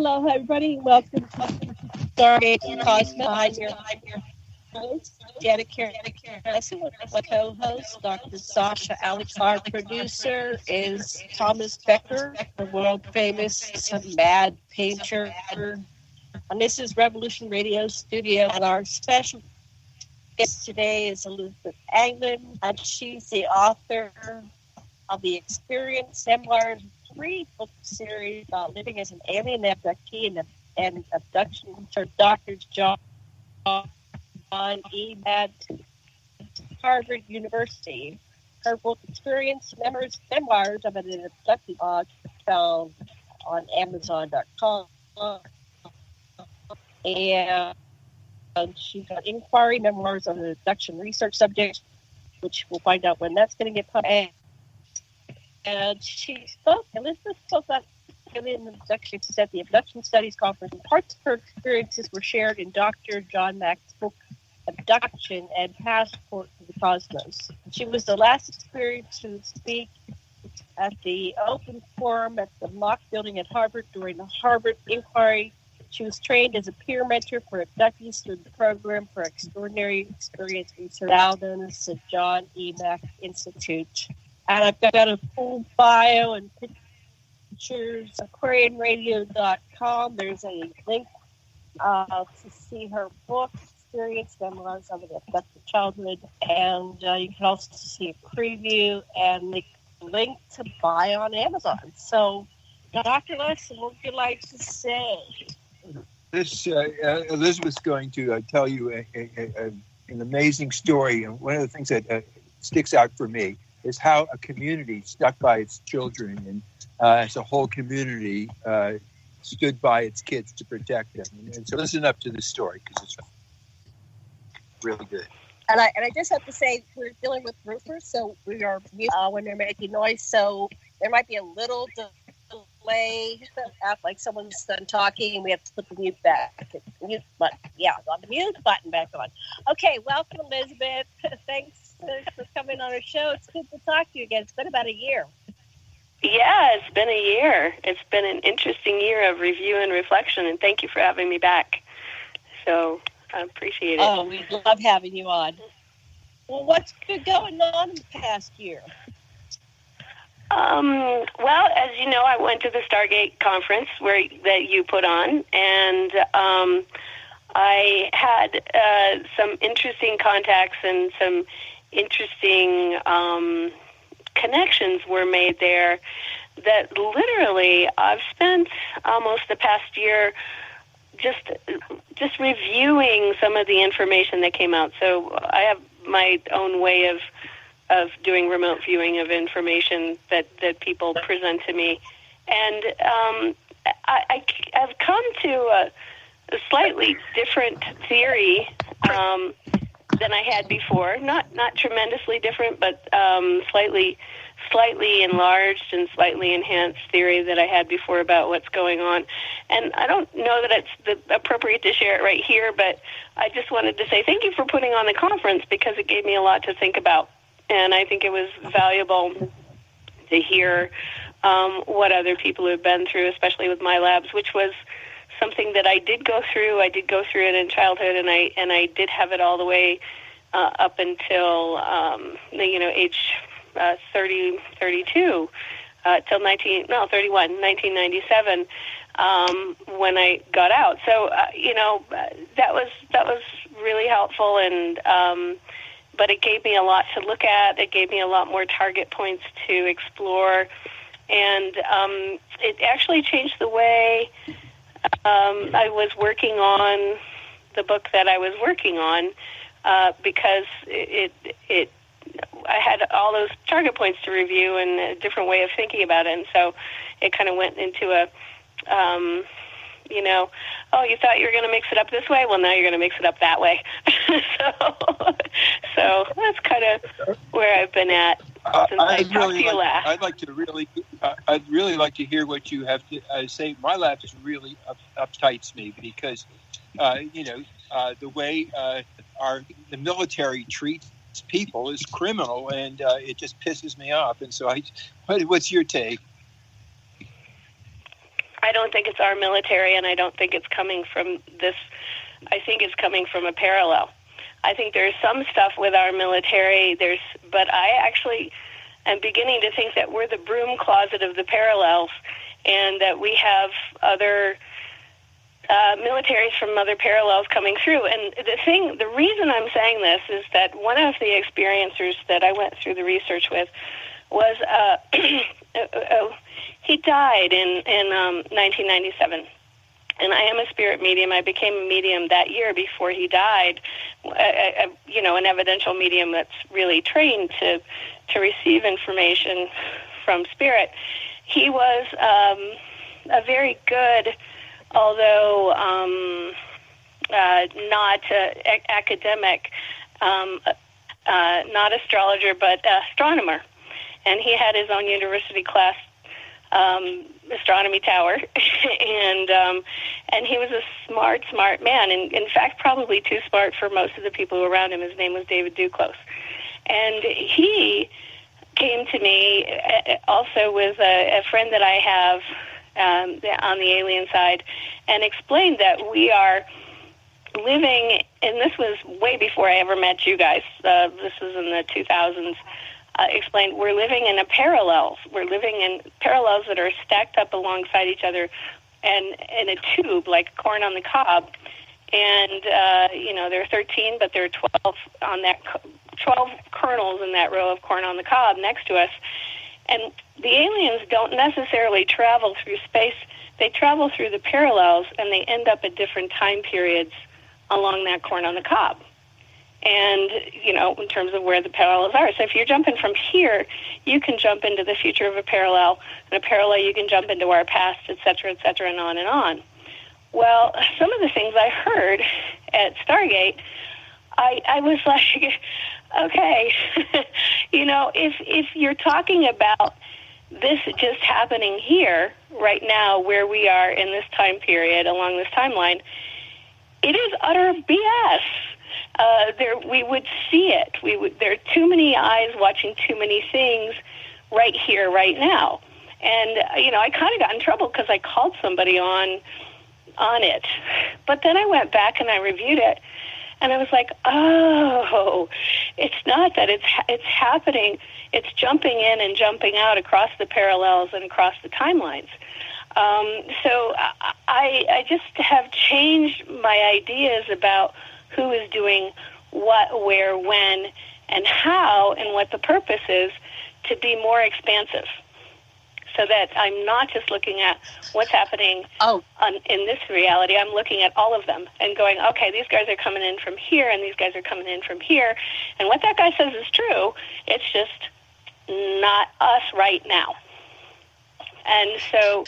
Hello, everybody. Welcome to Stargate Cosmos. I'm your host, Lessin, with my co-host, Dr. Sasha. Our producer is Thomas Becker, the world-famous Amadpainter. And this is Revolution Radio Studio. And our special guest today is Elizabeth Anglin, and she's the author of the Experience Memoirs, 3-book series about living as an alien abductee and abduction for Dr. John E. Mack, Harvard University. Her book, Experience Memoirs of an Abducted, found on Amazon.com. And she's got Inquiry Memoirs of an Abduction Research Subject, which we'll find out when that's going to get published. And Elizabeth spoke about alien abductions at the Abduction Studies Conference, and parts of her experiences were shared in Dr. John Mack's book, Abduction and Passport to the Cosmos. She was the last experienced to speak at the open forum at the Macht Building at Harvard during the Harvard Inquiry. She was trained as a peer mentor for abductees through the program for extraordinary experience research, now known as the John E. Mack Institute. And I've got a full bio and pictures, aquarianradio.com. There's a link to see her book, Experience Memoirs of an Abducted Childhood. And you can also see a preview and the link to buy on Amazon. So, Dr. Lessin, what would you like to say? This Elizabeth's going to tell you an amazing story. And one of the things that sticks out for me is how a community stuck by its children and as a whole community stood by its kids to protect them. And so listen up to this story because it's really good. And I just have to say, we're dealing with roofers, so we are mute when they're making noise. So there might be a little delay, like someone's done talking, and we have to put the mute button. Yeah, on the mute button back on. Okay, welcome, Elizabeth. Thanks for coming on our show. It's good to talk to you again. It's been about a year. Yeah, it's been a year. It's been an interesting year of review and reflection, and thank you for having me back. So I appreciate it. Oh, we love having you on. Well, what's been going on in the past year? Well, as you know, I went to the Stargate conference that you put on, and I had some interesting contacts and some interesting connections were made there that literally I've spent almost the past year just reviewing some of the information that came out. So I have my own way of doing remote viewing of information that people present to me. And I've come to a slightly different theory than I had before. Not tremendously different, but slightly enlarged and slightly enhanced theory that I had before about what's going on. And I don't know that it's appropriate to share it right here, but I just wanted to say thank you for putting on the conference because it gave me a lot to think about. And I think it was valuable to hear what other people have been through, especially with my labs, which was something that I did go through. I did go through it in childhood, and I did have it all the way up until age 32 till 1997 when I got out. So that was really helpful, and but it gave me a lot to look at. It gave me a lot more target points to explore, and it actually changed the way I was working on the book that I was working on because I had all those target points to review and a different way of thinking about it, and so it kind of went into a you thought you were going to mix it up this way? Well, now you're going to mix it up that way. so that's kind of where I've been at since I talked to you last. I'd really like to hear what you have to say. My lab is really uptights me because, the way the military treats people is criminal, and it just pisses me off. And so, what's your take? I I don't think it's our military, and I don't think it's coming from this. I think it's coming from a parallel. I think there's some stuff with our military. But I actually am beginning to think that we're the broom closet of the parallels, and that we have other militaries from other parallels coming through. And the reason I'm saying this is that one of the experiencers that I went through the research with was he died in 1997. And I am a spirit medium. I became a medium that year before he died, an evidential medium that's really trained to receive information from spirit. He was a very good, although not academic, not astrologer, but astronomer. And he had his own university class astronomy tower, and he was a smart man, and in fact probably too smart for most of the people around him. His name was David Duclos, and he came to me also with a friend that I have on the alien side, and explained that we are living, and this was way before I ever met you guys, this was in the 2000s, explained we're living in parallels. We're living in parallels that are stacked up alongside each other and in a tube like corn on the cob. And, there are 13, but there are 12 on that, 12 kernels in that row of corn on the cob next to us. And the aliens don't necessarily travel through space. They travel through the parallels, and they end up at different time periods along that corn on the cob. And, in terms of where the parallels are. So if you're jumping from here, you can jump into the future of a parallel. In a parallel, you can jump into our past, et cetera, and on and on. Well, some of the things I heard at Stargate, I was like, okay, if you're talking about this just happening here right now where we are in this time period along this timeline, it is utter BS. We would see it. There are too many eyes watching too many things right here, right now. And, I kind of got in trouble because I called somebody on it. But then I went back and I reviewed it, and I was like, oh, it's not that it's happening. It's jumping in and jumping out across the parallels and across the timelines. So I just have changed my ideas about who is doing what, where, when, and how, and what the purpose is, to be more expansive. So that I'm not just looking at what's happening in this reality. I'm looking at all of them and going, okay, these guys are coming in from here, and these guys are coming in from here. And what that guy says is true. It's just not us right now. And so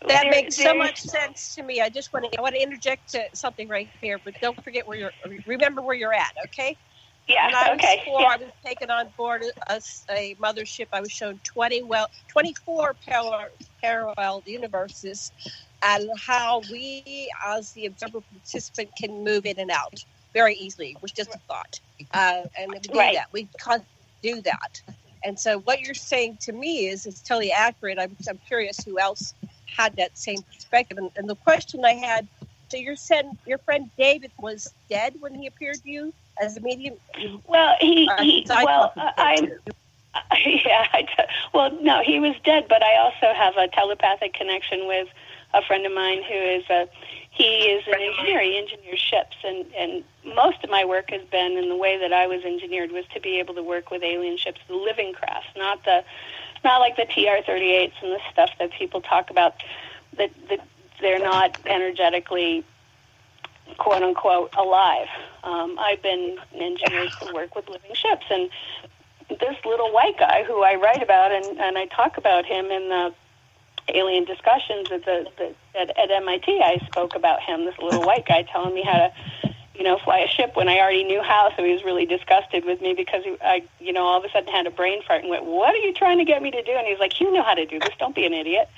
that makes so much sense to me. I want to interject something right here, but don't forget remember where you're at, okay? Yeah, when I was okay. 4, I was taken on board a mothership. I was shown 24 parallel universes, and how we, as the observer participant, can move in and out very easily. It was just a thought, and we do that. We can't do that. And so, what you're saying to me is totally accurate. I'm curious who else had that same perspective. And the question I had, so your friend David was dead when he appeared to you as a medium? Well, no, he was dead, but I also have a telepathic connection with a friend of mine who is an engineer. He engineers ships, and most of my work has been in the way that I was engineered, was to be able to work with alien ships, the living crafts, not like the TR-38s and the stuff that people talk about, that they're not energetically, quote unquote, alive. I've been engineered to work with living ships, and this little white guy who I write about, and I talk about him in the alien discussions at MIT. I spoke about him, this little white guy, telling me how to, fly a ship when I already knew how. So he was really disgusted with me because I all of a sudden had a brain fart and went, "What are you trying to get me to do?" And he's like, "You know how to do this. Don't be an idiot."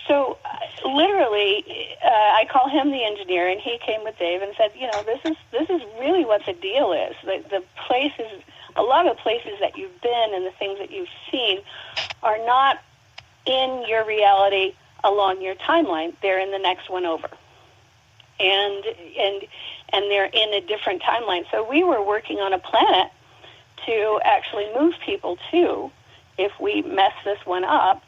So literally, I call him the engineer, and he came with Dave and said, this is really what the deal is. The places, a lot of the places that you've been and the things that you've seen are not in your reality along your timeline. They're in the next one over. And they're in a different timeline. So we were working on a planet to actually move people to if we mess this one up.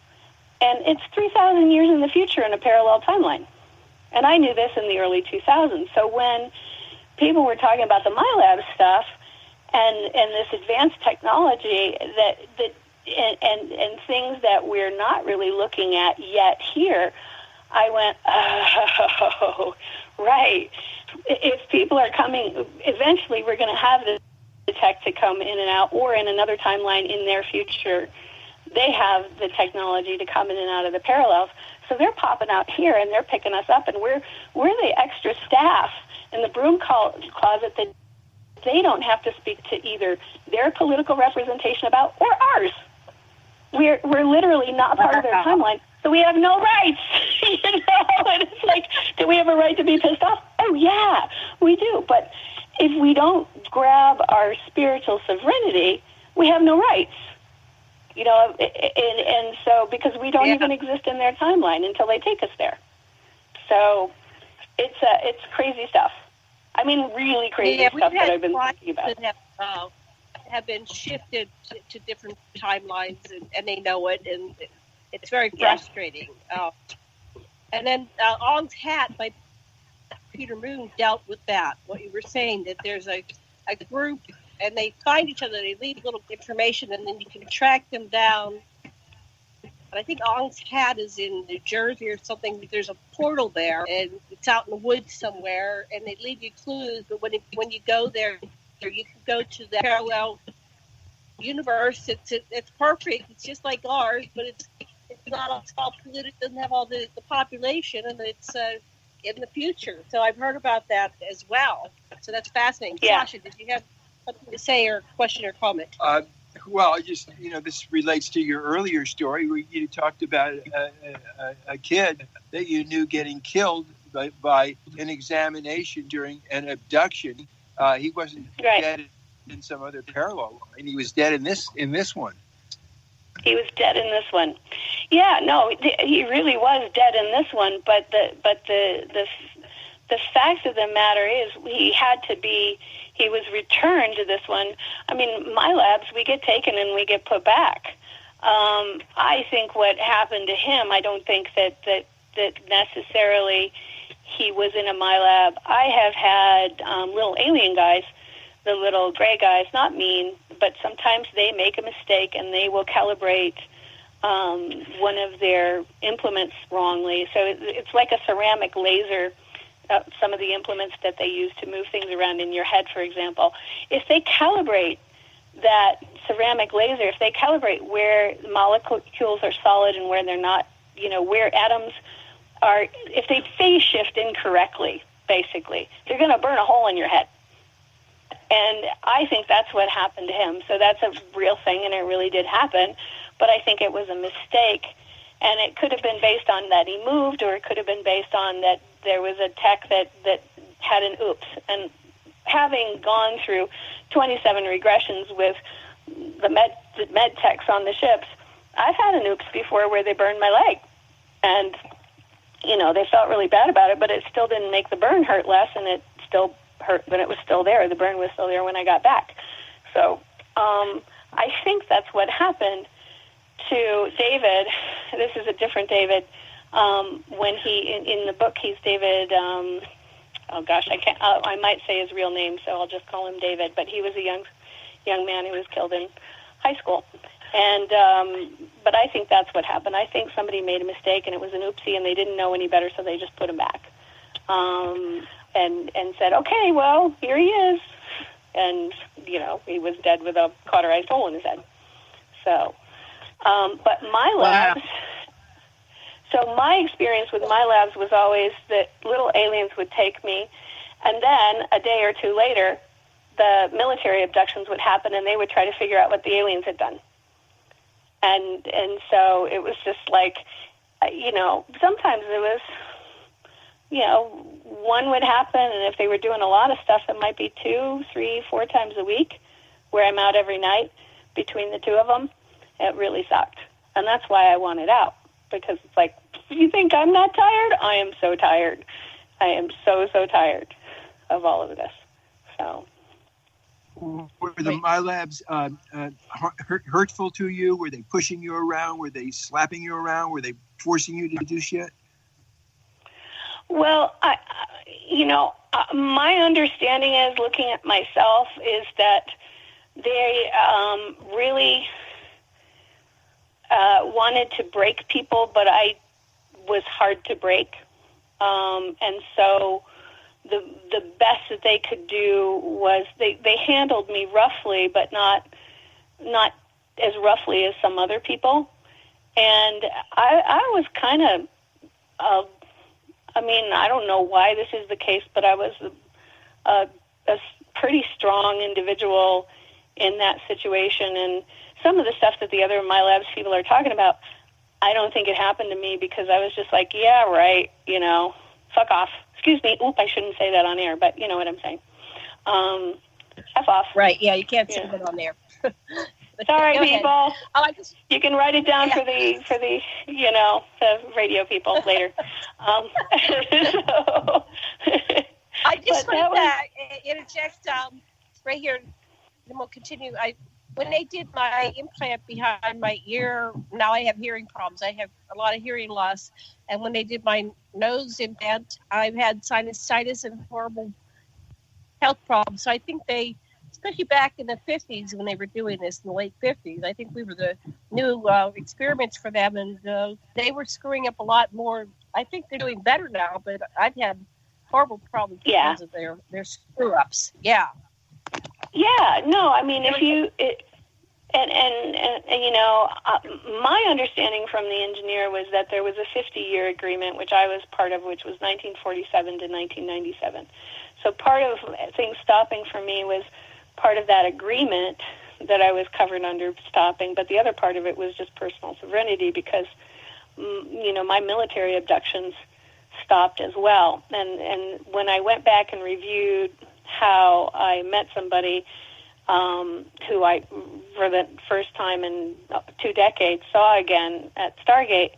And it's 3,000 years in the future in a parallel timeline. And I knew this in the early 2000s. So when people were talking about the MyLab stuff and this advanced technology and things that we're not really looking at yet here, I went, oh, right. If people are coming, eventually we're going to have the tech to come in and out, or in another timeline in their future, they have the technology to come in and out of the parallels. So they're popping out here and they're picking us up, and we're the extra staff in the broom closet that they don't have to speak to either their political representation about or ours. We're literally not part of their timeline, so we have no rights. You know, and it's like, do we have a right to be pissed off? Oh yeah, we do. But if we don't grab our spiritual sovereignty, we have no rights. You know, and so because we don't even exist in their timeline until they take us there. So it's crazy stuff. I mean, really crazy stuff that I've been thinking about. Have been shifted to different timelines, and they know it, and it's very frustrating. And then Ong's Hat by Peter Moon dealt with that, what you were saying, that there's a group, and they find each other, they leave little information, and then you can track them down. And I think Ong's Hat is in New Jersey or something. There's a portal there, and it's out in the woods somewhere, and they leave you clues, but when you go there, you can go to the parallel universe. It's perfect. It's just like ours, but it's not all polluted. It doesn't have all the population, and it's in the future. So I've heard about that as well. So that's fascinating. Yeah. Sasha, did you have something to say, or question or comment? Well, just, this relates to your earlier story where you talked about a kid that you knew getting killed by an examination during an abduction. He wasn't dead in some other parallel line. He was dead in this one. He was dead in this one. Yeah, no, he really was dead in this one. But the fact of the matter is, he was returned to this one. I mean, my labs, we get taken and we get put back. I think what happened to him, I don't think that necessarily he was in a MyLab. I have had little alien guys, the little gray guys, not mean, but sometimes they make a mistake and they will calibrate one of their implements wrongly. So it's like a ceramic laser, some of the implements that they use to move things around in your head, for example. If they calibrate that ceramic laser, if they calibrate where molecules are solid and where they're not, where atoms are, if they phase shift incorrectly, basically, they're going to burn a hole in your head. And I think that's what happened to him. So that's a real thing, and it really did happen. But I think it was a mistake, and it could have been based on that he moved, or it could have been based on that there was a tech that had an oops. And having gone through 27 regressions with the med techs on the ships, I've had an oops before where they burned my leg. And they felt really bad about it, but it still didn't make the burn hurt less, and it still hurt when it was still there. The burn was still there when I got back. So I think that's what happened to David. This is a different David. When he, in the book, he's David, I might say his real name, so I'll just call him David, but he was a young man who was killed in high school. And but I think that's what happened. I think somebody made a mistake, and it was an oopsie, and they didn't know any better, so they just put him back. And said, okay, well, here he is. And, he was dead with a cauterized hole in his head. So, but my labs, so my experience with my labs was always that little aliens would take me, and then a day or two later, the military abductions would happen, and they would try to figure out what the aliens had done. And so it was just like, sometimes it was, one would happen, and if they were doing a lot of stuff, it might be 2, 3, 4 times a week, where I'm out every night between the two of them. It really sucked. And that's why I wanted out, because it's like, you think I'm not tired, I am so tired. I am so tired of all of this. So. Were the MyLabs hurtful to you? Were they pushing you around? Were they slapping you around? Were they forcing you to do shit? Well, my understanding is, looking at myself, is that they really wanted to break people, but I was hard to break. And so the best that they could do was they handled me roughly, but not as roughly as some other people. And I was kind of, I don't know why this is the case, but I was a pretty strong individual in that situation. And some of the stuff that the other MyLabs people are talking about, I don't think it happened to me, because I was just like, yeah, right, fuck off. Excuse me. Oop, I shouldn't say that on air, but you know what I'm saying. F off. Right, yeah, you can't say that on air. Sorry, people. You can write it down for the the radio people later. I just want to interject right here, and we'll continue. When they did my implant behind my ear, now I have hearing problems. I have a lot of hearing loss. And when they did my nose implant, I've had sinusitis and horrible health problems. So I think they, especially back in the 50s when they were doing this, in the late 50s, I think we were the new experiments for them. And they were screwing up a lot more. I think they're doing better now, but I've had horrible problems because of their screw-ups. Yeah. Yeah, no, I mean, if you... my understanding from the engineer was that there was a 50-year agreement, which I was part of, which was 1947 to 1997. So part of things stopping for me was part of that agreement that I was covered under stopping, but the other part of it was just personal serenity, because, my military abductions stopped as well. And when I went back and reviewed how I met somebody who I, for the first time in 2 decades, saw again at Stargate,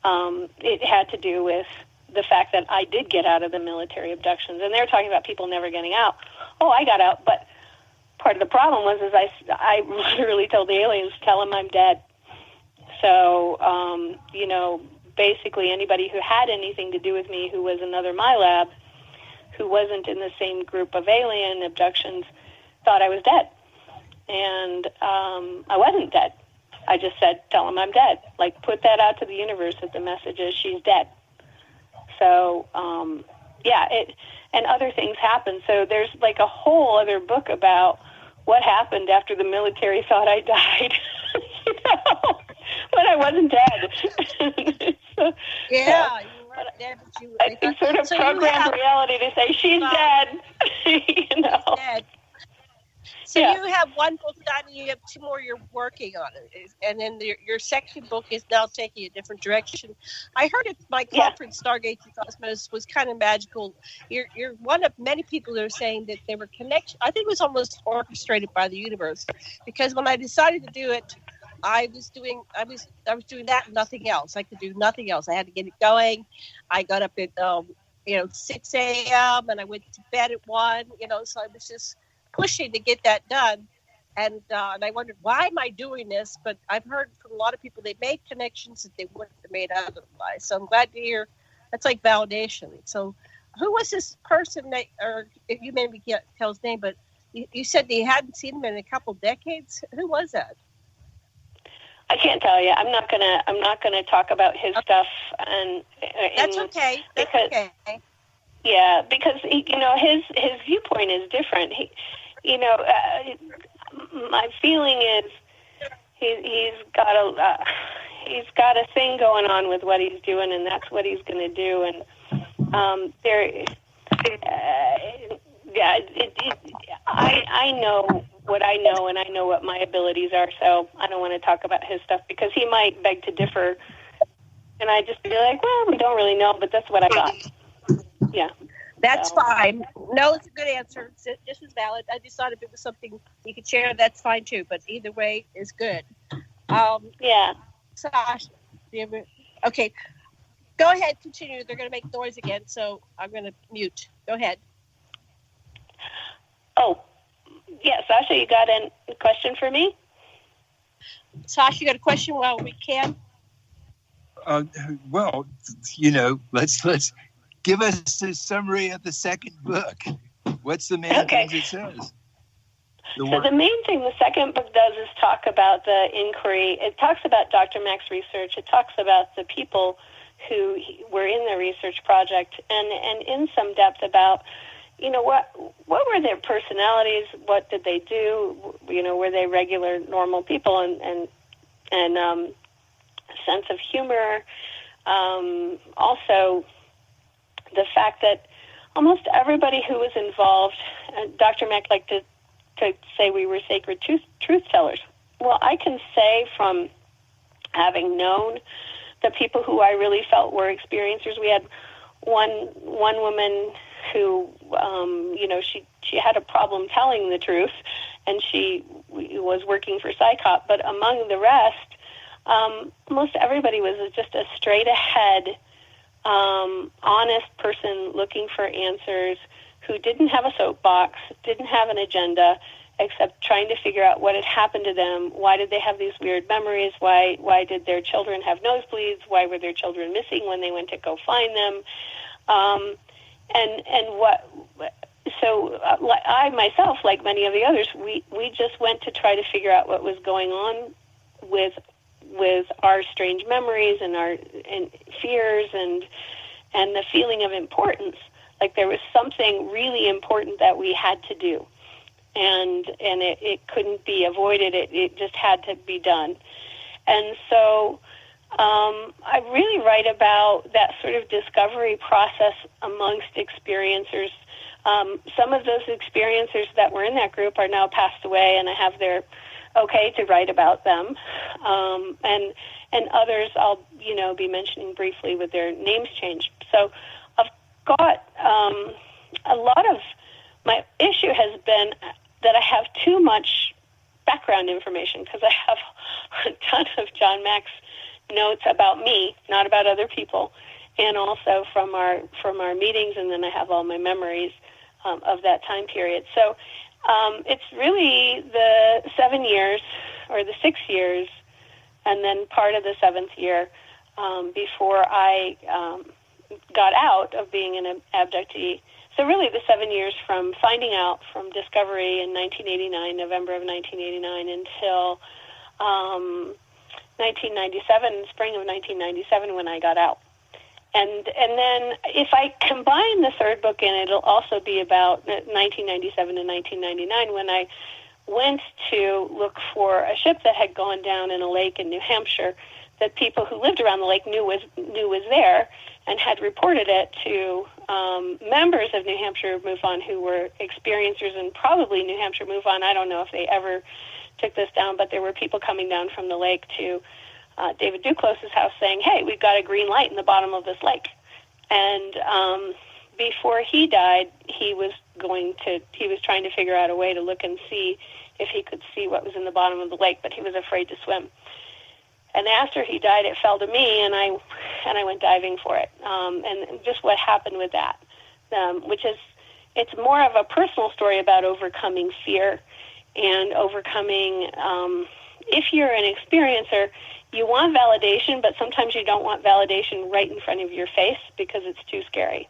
it had to do with the fact that I did get out of the military abductions. And they're talking about people never getting out. Oh, I got out, but part of the problem was I literally told the aliens, tell them I'm dead. So, basically anybody who had anything to do with me who was another MyLab, who wasn't in the same group of alien abductions, thought I was dead. And I wasn't dead. I just said, tell them I'm dead. Like, put that out to the universe that the message is she's dead. So, and other things happened. So there's like a whole other book about what happened after the military thought I died, when I wasn't dead. Yeah, you weren't dead, but you... I sort of programmed reality to say, she's dead. Dead. So you have one book done, and you have 2 more you're working on it, and then your second book is now taking a different direction. I heard at my conference, Stargate to Cosmos, was kind of magical. You're one of many people that are saying that they were connected. I think it was almost orchestrated by the universe, because when I decided to do it, I was doing that and nothing else. I could do nothing else. I had to get it going. I got up at 6 a.m. and I went to bed at 1. So I was just pushing to get that done, and I wondered, why am I doing this? But I've heard from a lot of people they made connections that they wouldn't have made otherwise. So I'm glad to hear that's like validation. So who was this person that, or if you maybe can't tell his name, but you said that you hadn't seen him in a couple decades? Who was that? I can't tell you. I'm not gonna talk about his stuff, and that's okay. That's okay. Yeah, because his viewpoint is different. My feeling is he's got a thing going on with what he's doing, and that's what he's going to do. And I know what I know, and I know what my abilities are. So I don't want to talk about his stuff, because he might beg to differ, and I just be like, well, we don't really know, but that's what I got. Yeah. That's fine. No, it's a good answer. This is valid. I just thought if it was something you could share, that's fine too. But either way is good. Sasha, okay. Go ahead, continue. They're going to make noise again, so I'm going to mute. Go ahead. Oh, yeah, Sasha, you got a question for me? Sasha, you got a question while we can? Well, let's give us a summary of the second book. What's the main things it says? The main thing the second book does is talk about the inquiry. It talks about Dr. Mack's research. It talks about the people who were in the research project, and in some depth about, what were their personalities? What did they do? Were they regular, normal people? And sense of humor. Also, the fact that almost everybody who was involved, Dr. Mack liked to say we were sacred truth tellers. Well, I can say from having known the people who I really felt were experiencers. We had one woman who, she had a problem telling the truth, and she was working for PsyCop. But among the rest, most everybody was just a straight-ahead, honest person looking for answers, who didn't have a soapbox, didn't have an agenda, except trying to figure out what had happened to them. Why did they have these weird memories? Why did their children have nosebleeds? Why were their children missing when they went to go find them? I myself, like many of the others, we just went to try to figure out what was going on with our strange memories and our fears and the feeling of importance. Like there was something really important that we had to do, and it couldn't be avoided. It just had to be done. And so I really write about that sort of discovery process amongst experiencers. Some of those experiencers that were in that group are now passed away, and I have their okay to write about them. And others I'll be mentioning briefly with their names changed. So I've got a lot of my issue has been that I have too much background information, because I have a ton of John Mack's notes about me, not about other people, and also from our meetings, and then I have all my memories of that time period. So it's really the 7 years or the 6 years, and then part of the 7th year before I got out of being an abductee. So really the 7 years from finding out, from discovery in 1989, November of 1989, until 1997, spring of 1997, when I got out. And then if I combine the third book in, it'll also be about 1997 to 1999, when I went to look for a ship that had gone down in a lake in New Hampshire that people who lived around the lake knew was there, and had reported it to members of New Hampshire Move On who were experiencers, and probably New Hampshire Move On. I don't know if they ever took this down, but there were people coming down from the lake to David Duclos' house saying, hey, we've got a green light in the bottom of this lake. And before he died, he was trying to figure out a way to look and see if he could see what was in the bottom of the lake, but he was afraid to swim. And after he died, it fell to me, and I went diving for it. And just what happened with that, which is, it's more of a personal story about overcoming fear and overcoming, if you're an experiencer, you want validation, but sometimes you don't want validation right in front of your face because it's too scary.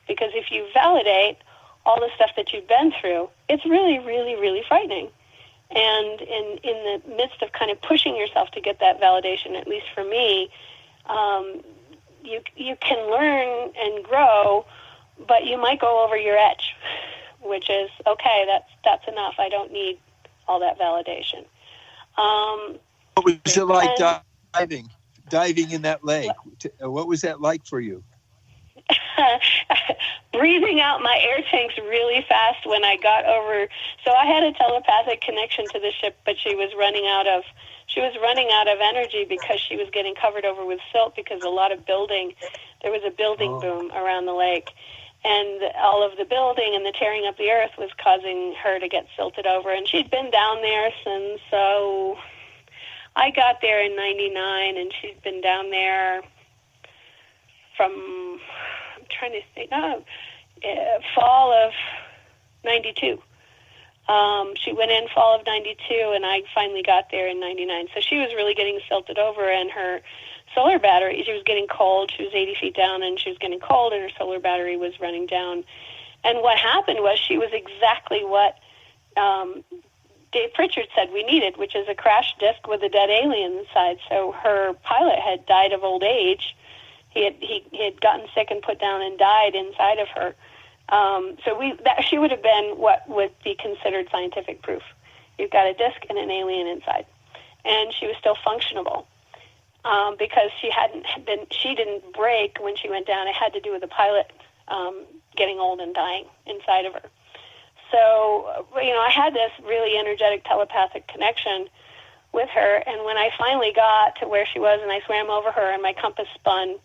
Because if you validate all the stuff that you've been through, it's really, really, really frightening. And in the midst of kind of pushing yourself to get that validation, at least for me, you can learn and grow, but you might go over your edge, which is, okay, that's enough. I don't need all that validation. What was it like diving in that lake? What was that like for you? Breathing out my air tanks really fast when I got over. So I had a telepathic connection to the ship, but she was running out of energy because she was getting covered over with silt, because there was a building boom around the lake, and all of the building and the tearing up the earth was causing her to get silted over. And she'd been down there since, so I got there in 99, and she'd been down there from, I'm trying to think, fall of 92. She went in fall of 92, and I finally got there in 99. So she was really getting silted over, and her solar battery, she was getting cold. She was 80 feet down, and she was getting cold, and her solar battery was running down. And what happened was she was exactly what Dave Pritchard said we needed, which is a crash disk with a dead alien inside. So her pilot had died of old age. He had gotten sick and put down and died inside of her. She would have been what would be considered scientific proof. You've got a disk and an alien inside, and she was still functionable because she didn't break when she went down. It had to do with the pilot getting old and dying inside of her. So, I had this really energetic telepathic connection with her, and when I finally got to where she was and I swam over her and my compass spun,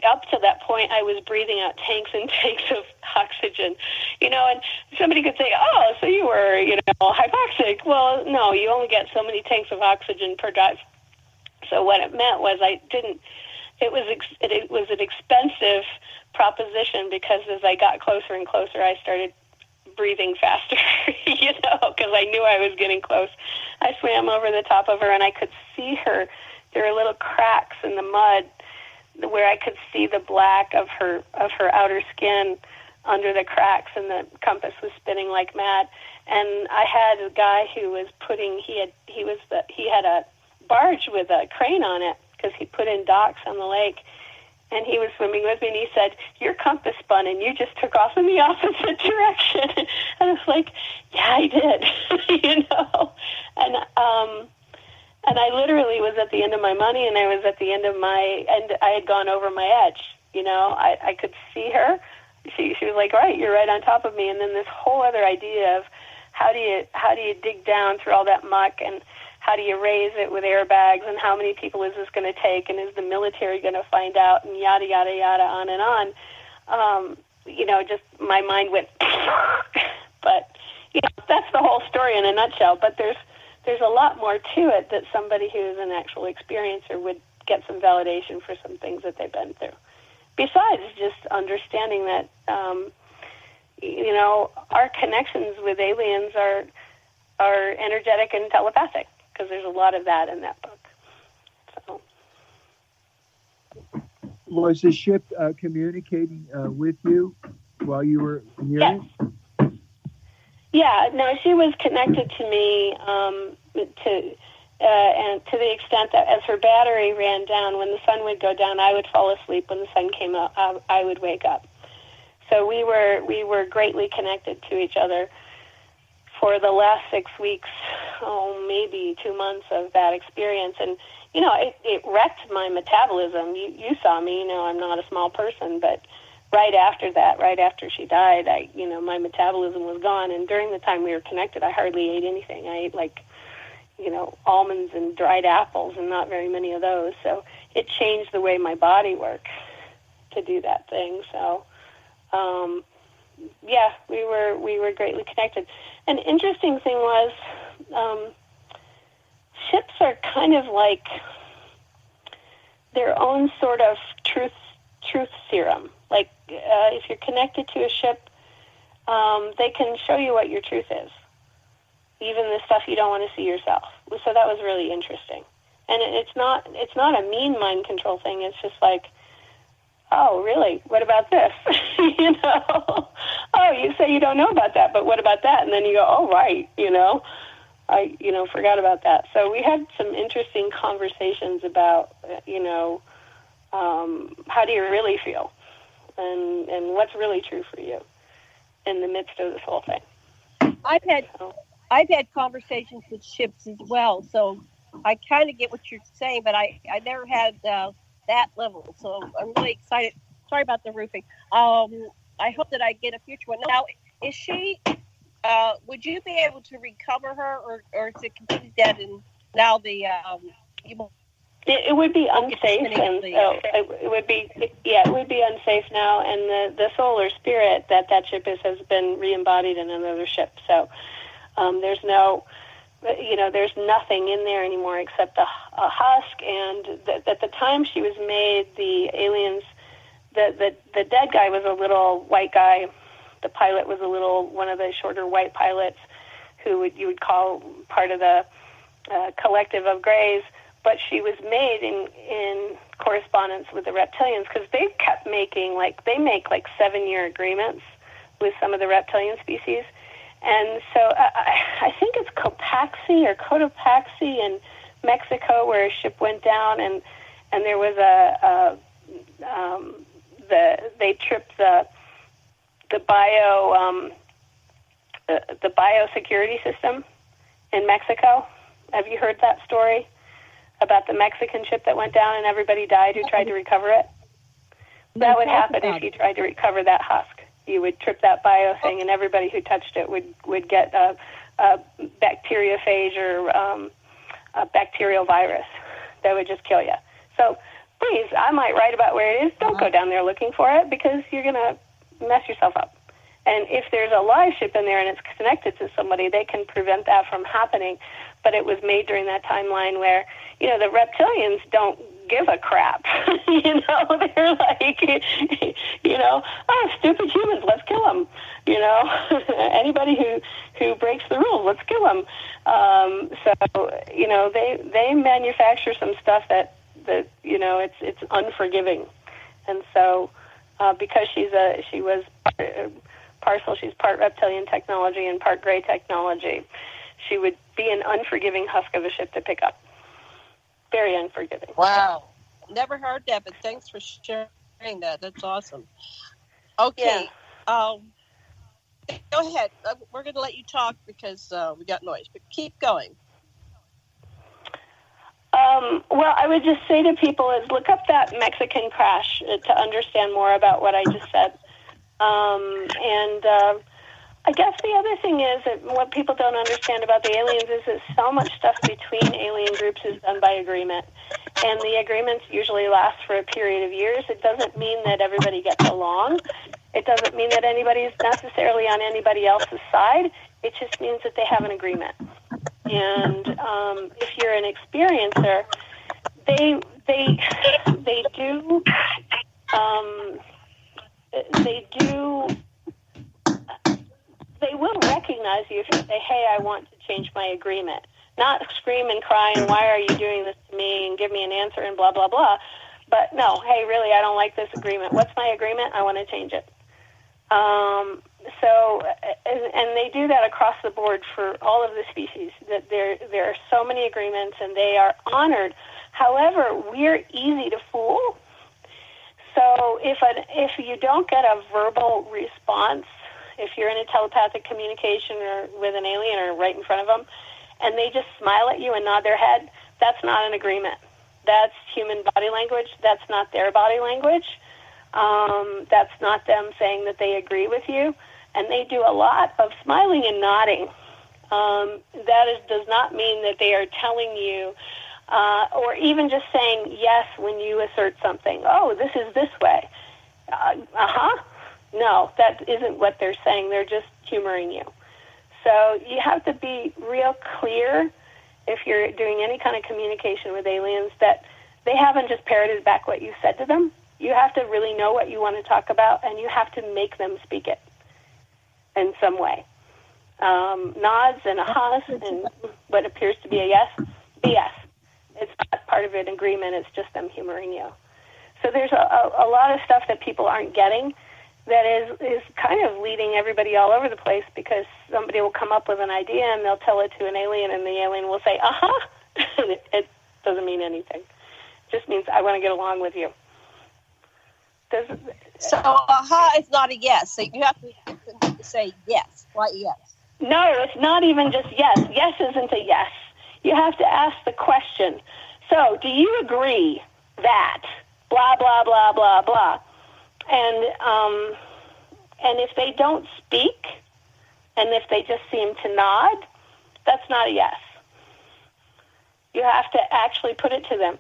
up to that point I was breathing out tanks and tanks of oxygen, and somebody could say, oh, so you were, hypoxic. Well, no, you only get so many tanks of oxygen per dive. So what it meant was it was an expensive proposition because as I got closer and closer, I started breathing faster, because I knew I was getting close. I swam over the top of her, and I could see her. There were little cracks in the mud where I could see the black of her outer skin under the cracks, and the compass was spinning like mad. And I had a guy who was he had a barge with a crane on it because he put in docks on the lake. And he was swimming with me, and he said, your compass spun, and you just took off in the opposite direction. And I was like, yeah, I did, And I literally was at the end of my money, and I was at the end of and I had gone over my edge, I could see her. She was like, all right, you're right on top of me. And then this whole other idea of how do you dig down through all that muck, and how do you raise it with airbags, and how many people is this going to take, and is the military going to find out, and yada, yada, yada, on and on. Just my mind went, but, that's the whole story in a nutshell. But there's a lot more to it that somebody who's an actual experiencer would get some validation for some things that they've been through. Besides just understanding that, our connections with aliens are energetic and telepathic, because there's a lot of that in that book. So, was the ship communicating with you while you were near it? Yeah, no, she was connected to me and to the extent that as her battery ran down, when the sun would go down, I would fall asleep. When the sun came up, I would wake up. So we were greatly connected to each other for the last 6 weeks, maybe 2 months of that experience. And, it wrecked my metabolism. You saw me, I'm not a small person, but right after she died, my metabolism was gone. And during the time we were connected, I hardly ate anything. I ate almonds and dried apples, and not very many of those. So it changed the way my body worked to do that thing. So, we were greatly connected. An interesting thing was, ships are kind of like their own sort of truth serum. Like, if you're connected to a ship, they can show you what your truth is, even the stuff you don't want to see yourself. So that was really interesting. And it's not a mean mind control thing. It's just like, oh, really? What about this? Oh, you say you don't know about that, but what about that? And then you go, oh, right, I forgot about that. So we had some interesting conversations about, how do you really feel, and what's really true for you in the midst of this whole thing. I've had conversations with ships as well, so I kind of get what you're saying, but I never had that level, so I'm really excited. Sorry about the roofing. I hope that I get a future one. Now, is she? Would you be able to recover her, or is it completely dead? And now it would be unsafe, and it would be unsafe now. And the solar spirit that ship has been re-embodied in another ship. So there's no there's nothing in there anymore except a husk. And at the time she was made, the aliens, the dead guy was a little white guy. The pilot was one of the shorter white pilots who you would call part of the collective of grays. But she was made in correspondence with the reptilians, because they kept making, they make 7-year agreements with some of the reptilian species. And so I think it's Cotopaxi in Mexico, where a ship went down, and there was they tripped the biosecurity system in Mexico. Have you heard that story about the Mexican ship that went down and everybody died who tried to recover it? That would happen if you tried to recover that husk. You would trip that bio thing, and everybody who touched it would get a bacteriophage or a bacterial virus that would just kill you. So please, I might write about where it is. Don't go down there looking for it, because you're going to mess yourself up. And if there's a live ship in there and it's connected to somebody, they can prevent that from happening. But it was made during that timeline where, the reptilians don't give a crap. They're like, oh, stupid humans, let's kill them. Anybody who breaks the rules, let's kill them. They manufacture some stuff that it's unforgiving. And so because she's part reptilian technology and part gray technology, she would be an unforgiving husk of a ship to pick up. Very unforgiving. Wow. Never heard that, but thanks for sharing that. That's awesome. Okay. Yeah. Go ahead. We're going to let you talk because we got noise, but keep going. Well, I would just say to people is look up that Mexican crash to understand more about what I just said. I guess the other thing is that what people don't understand about the aliens is that so much stuff between alien groups is done by agreement. And the agreements usually last for a period of years. It doesn't mean that everybody gets along. It doesn't mean that anybody is necessarily on anybody else's side. It just means that they have an agreement. And if you're an experiencer, they will recognize you if you say, hey, I want to change my agreement. Not scream and cry and why are you doing this to me and give me an answer and blah, blah, blah. But no, hey, really, I don't like this agreement. What's my agreement? I want to change it. And they do that across the board for all of the species, that there are so many agreements and they are honored. However, we're easy to fool. So if you don't get a verbal response, if you're in a telepathic communication or with an alien or right in front of them, and they just smile at you and nod their head, that's not an agreement. That's human body language. That's not their body language. That's not them saying that they agree with you. And they do a lot of smiling and nodding. Does not mean that they are telling you, or even just saying yes when you assert something. Oh, this is this way. No, that isn't what they're saying. They're just humoring you. So you have to be real clear if you're doing any kind of communication with aliens that they haven't just parroted back what you said to them. You have to really know what you want to talk about, and you have to make them speak it in some way. Nods and a huss and what appears to be a yes, BS. It's not part of an agreement. It's just them humoring you. So there's a lot of stuff that people aren't getting that is kind of leading everybody all over the place, because somebody will come up with an idea and they'll tell it to an alien and the alien will say, and it doesn't mean anything. It just means I want to get along with you. So is not a yes. So you have to say yes. Why yes? No, it's not even just yes. Yes isn't a yes. You have to ask the question. So, do you agree that blah, blah, blah, blah, blah? And if they don't speak, and if they just seem to nod, that's not a yes. You have to actually put it to them.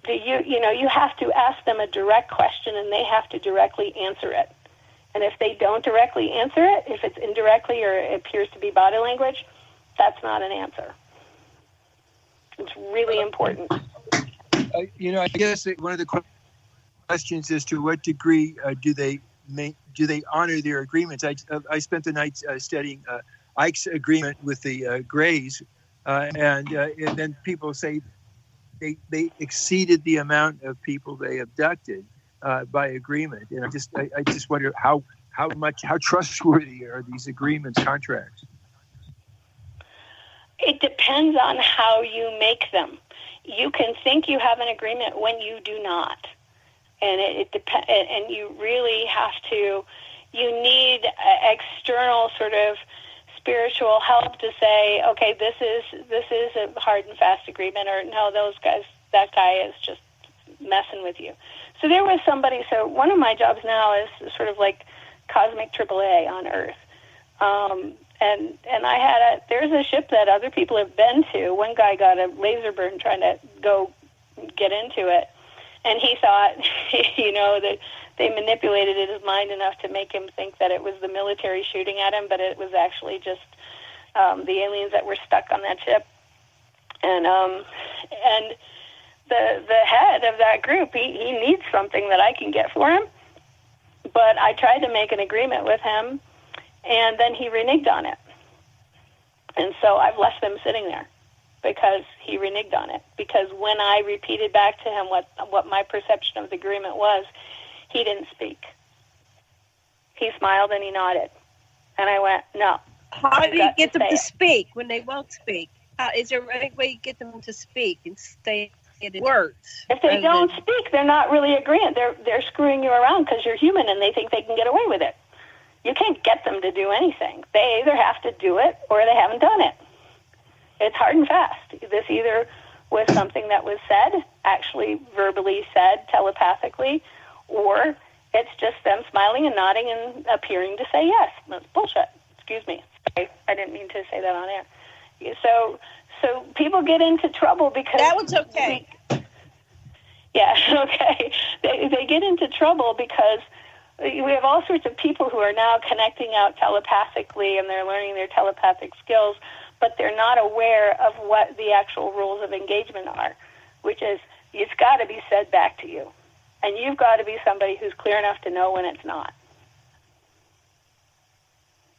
You have to ask them a direct question, and they have to directly answer it. And if they don't directly answer it, if it's indirectly or it appears to be body language, that's not an answer. It's really important. I guess one of the questions is to what degree do they honor their agreements? I spent the night studying Ike's agreement with the Greys, and then people say they exceeded the amount of people they abducted by agreement, and I just wonder how trustworthy are these agreements, contracts? It depends on how you make them. You can think you have an agreement when you do not, and it depends. And you really have to. You need external sort of spiritual help to say, okay, this is a hard and fast agreement, or no, that guy is just messing with you. So there was somebody. So one of my jobs now is sort of like cosmic AAA on Earth. And I had there's a ship that other people have been to. One guy got a laser burn trying to go get into it, and he thought, that they manipulated his mind enough to make him think that it was the military shooting at him, but it was actually just the aliens that were stuck on that ship. And the head of that group, he needs something that I can get for him, but I tried to make an agreement with him. And then he reneged on it. And so I've left them sitting there because he reneged on it. Because when I repeated back to him what my perception of the agreement was, he didn't speak. He smiled and he nodded. And I went, no. How do you get them to speak when they won't speak? Is there any way you get them to speak and say it in words? If they don't speak, they're not really agreeing. They're screwing you around because you're human and they think they can get away with it. You can't get them to do anything. They either have to do it or they haven't done it. It's hard and fast. This either was something that was said, actually verbally said, telepathically, or it's just them smiling and nodding and appearing to say yes. That's bullshit. Excuse me. Sorry, I didn't mean to say that on air. So people get into trouble because... That was okay. Yeah, okay. They get into trouble because... We have all sorts of people who are now connecting out telepathically, and they're learning their telepathic skills, but they're not aware of what the actual rules of engagement are, which is it's got to be said back to you, and you've got to be somebody who's clear enough to know when it's not.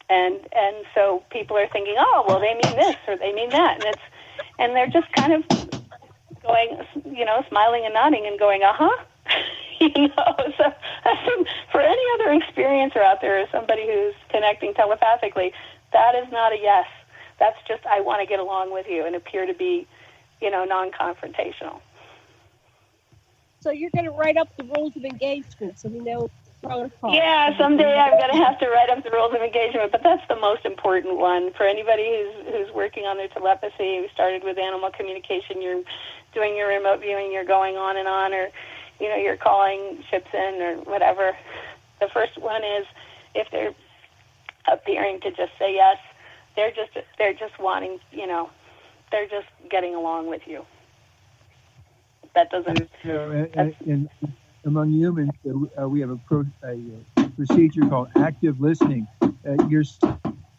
And so people are thinking, oh, well, they mean this or they mean that, and they're just kind of going, smiling and nodding and going, uh-huh. So for any other experiencer out there as somebody who's connecting telepathically, that is not a yes. That's just, I want to get along with you and appear to be, non-confrontational. So you're going to write up the rules of engagement so we know protocol. Yeah, someday I'm going to have to write up the rules of engagement, but that's the most important one. For anybody who's working on their telepathy, who started with animal communication, you're doing your remote viewing, you're going on and on, or you're calling ships in or whatever. The first one is if they're appearing to just say yes, they're just wanting, they're just getting along with you. That doesn't. Among humans, we have a procedure called active listening.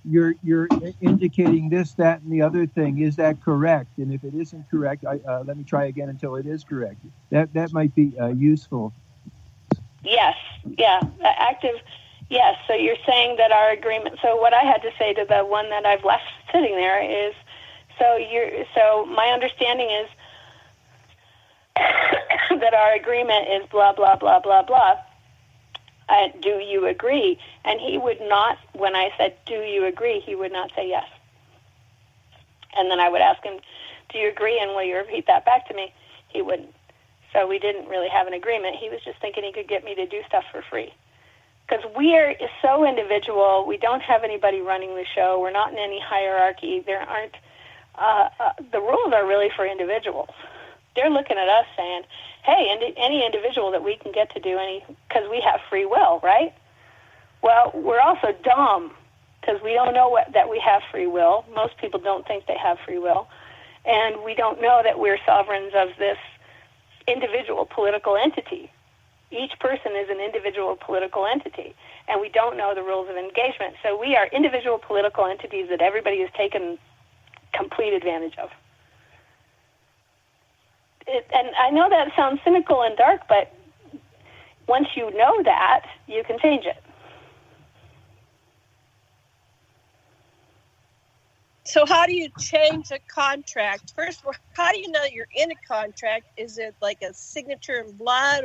You're indicating this, that, and the other thing. Is that correct? And if it isn't correct, let me try again until it is correct. That might be useful. Yes. Yeah. Active. Yes. So you're saying that our agreement. So what I had to say to the one that I've left sitting there is, so my understanding is that our agreement is blah blah blah blah blah. Do you agree? And he would not, when I said, do you agree, he would not say yes. And then I would ask him, do you agree, and will you repeat that back to me? He wouldn't. So we didn't really have an agreement. He was just thinking he could get me to do stuff for free. Because we are so individual. We don't have anybody running the show. We're not in any hierarchy. There aren't, the rules are really for individuals. They're looking at us saying, hey, any individual that we can get to do because we have free will, right? Well, we're also dumb because we don't know that we have free will. Most people don't think they have free will. And we don't know that we're sovereigns of this individual political entity. Each person is an individual political entity, and we don't know the rules of engagement. So we are individual political entities that everybody has taken complete advantage of. and I know that sounds cynical and dark, but once you know that, you can change it. So how do you change a contract? First of all, how do you know you're in a contract? Is it like a signature in blood,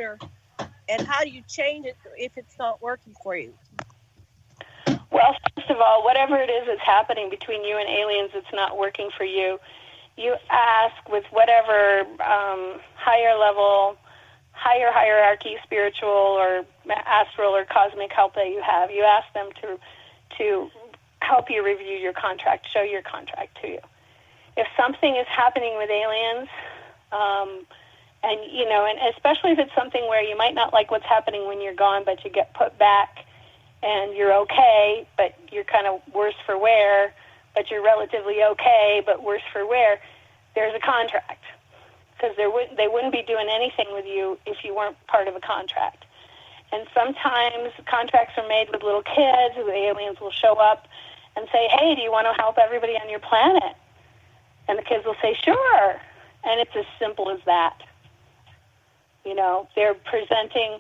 and how do you change it if it's not working for you? Well, first of all, whatever it is that's happening between you and aliens that's not working for you, you ask with whatever higher level, higher hierarchy, spiritual or astral or cosmic help that you have. You ask them to help you review your contract, show your contract to you. If something is happening with aliens, and especially if it's something where you might not like what's happening when you're gone, but you get put back and you're okay, but you're kind of worse for wear, but you're relatively okay, but worse for wear, there's a contract. Because they wouldn't be doing anything with you if you weren't part of a contract. And sometimes contracts are made with little kids. The aliens will show up and say, hey, do you want to help everybody on your planet? And the kids will say, sure. And it's as simple as that. They're presenting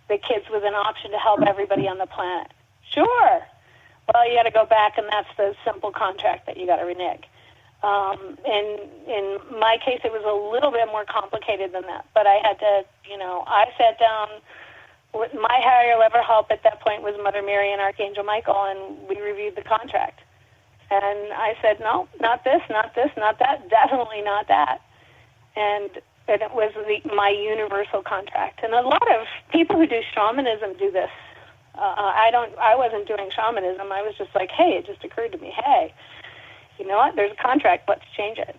the kids with an option to help everybody on the planet. Sure. Well, you got to go back, and that's the simple contract that you got to renege. In my case, it was a little bit more complicated than that. But I had to, I sat down with my higher level help at that point was Mother Mary and Archangel Michael, and we reviewed the contract. And I said, no, not this, not this, not that, definitely not that. And it was my universal contract. And a lot of people who do shamanism do this. I wasn't doing shamanism. I was just like, hey, it just occurred to me, hey, you know what? There's a contract. Let's change it.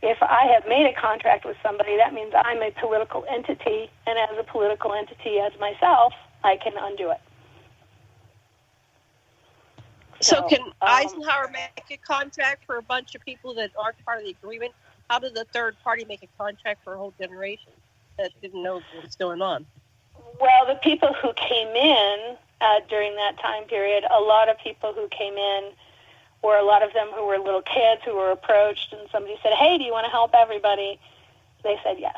If I have made a contract with somebody, that means I'm a political entity, and as a political entity as myself, I can undo it. So can Eisenhower make a contract for a bunch of people that aren't part of the agreement? How did the third party make a contract for a whole generation that didn't know what was going on? Well, the people who came in during that time period, a lot of people who came in were a lot of them who were little kids who were approached, and somebody said, hey, do you want to help everybody? They said yes.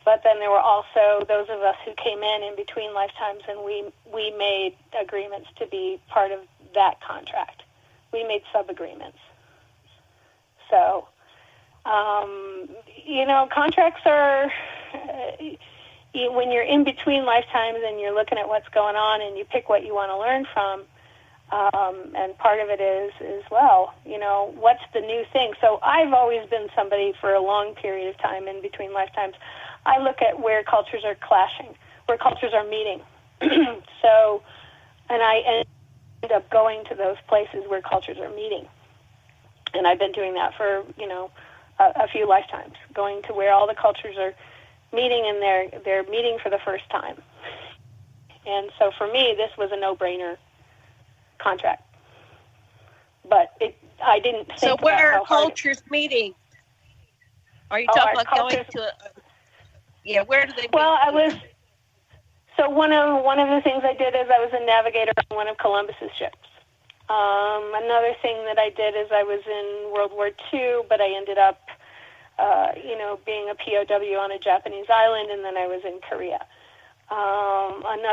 But then there were also those of us who came in between lifetimes, and we made agreements to be part of that contract. We made sub-agreements. So, contracts are, when you're in between lifetimes and you're looking at what's going on and you pick what you want to learn from, and part of it is well, what's the new thing? So I've always been somebody for a long period of time in between lifetimes. I look at where cultures are clashing, where cultures are meeting. So, and I end up going to those places where cultures are meeting. And I've been doing that for, a few lifetimes, going to where all the cultures are meeting and they're meeting for the first time. And so for me, this was a no-brainer contract. But I didn't think so where about are cultures meeting? Are you talking about going to where do they meet? Well, so one of the things I did is I was a navigator on one of Columbus's ships. Another thing that I did is I was in World War II, but I ended up, being a POW on a Japanese island, and then I was in Korea. I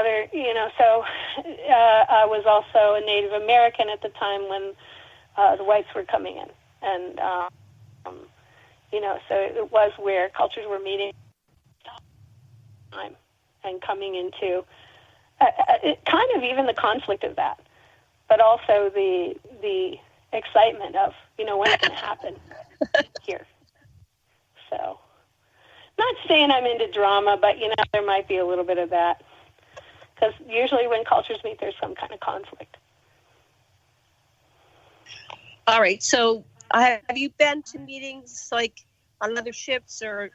was also a Native American at the time when the whites were coming in. And, so it was where cultures were meeting and coming into kind of even the conflict of that, but also the excitement of, when it's going to happen here. So, not saying I'm into drama, but, there might be a little bit of that. Because usually when cultures meet, there's some kind of conflict. All right. So have you been to meetings like on other ships or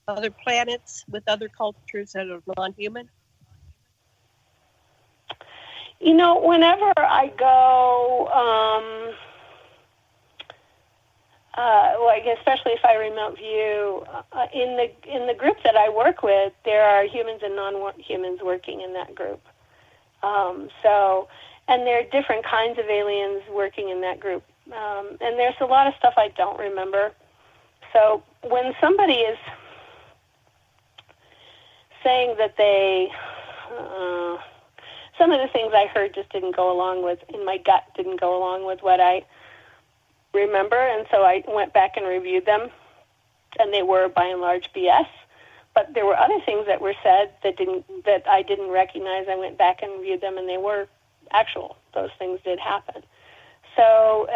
other planets with other cultures that are non-human? Whenever I go, especially if I remote view, in the group that I work with, there are humans and non-humans working in that group. And there are different kinds of aliens working in that group. And there's a lot of stuff I don't remember. So when somebody is saying that they, some of the things I heard just didn't go along with, in my gut, didn't go along with what I remember, and so I went back and reviewed them, and they were by and large BS. But there were other things that were said that I didn't recognize. I went back and reviewed them, and they were actual. Those things did happen. So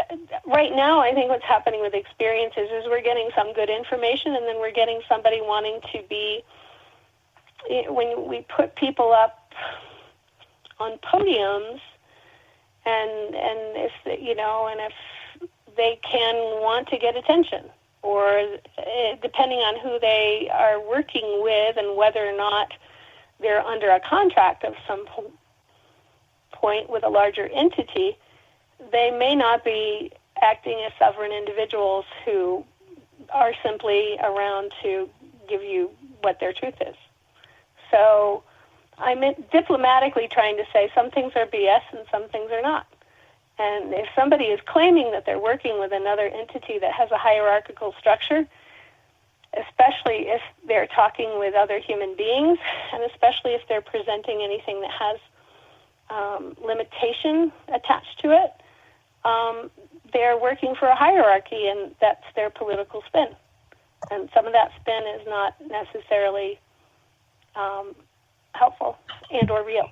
right now, I think what's happening with experiences is we're getting some good information, and then we're getting somebody wanting to be, when we put people up on podiums, and if they can want to get attention, or depending on who they are working with and whether or not they're under a contract of some point with a larger entity, they may not be acting as sovereign individuals who are simply around to give you what their truth is. So I'm diplomatically trying to say some things are BS and some things are not. And if somebody is claiming that they're working with another entity that has a hierarchical structure, especially if they're talking with other human beings, and especially if they're presenting anything that has limitation attached to it, they're working for a hierarchy, and that's their political spin. And some of that spin is not necessarily helpful and or real.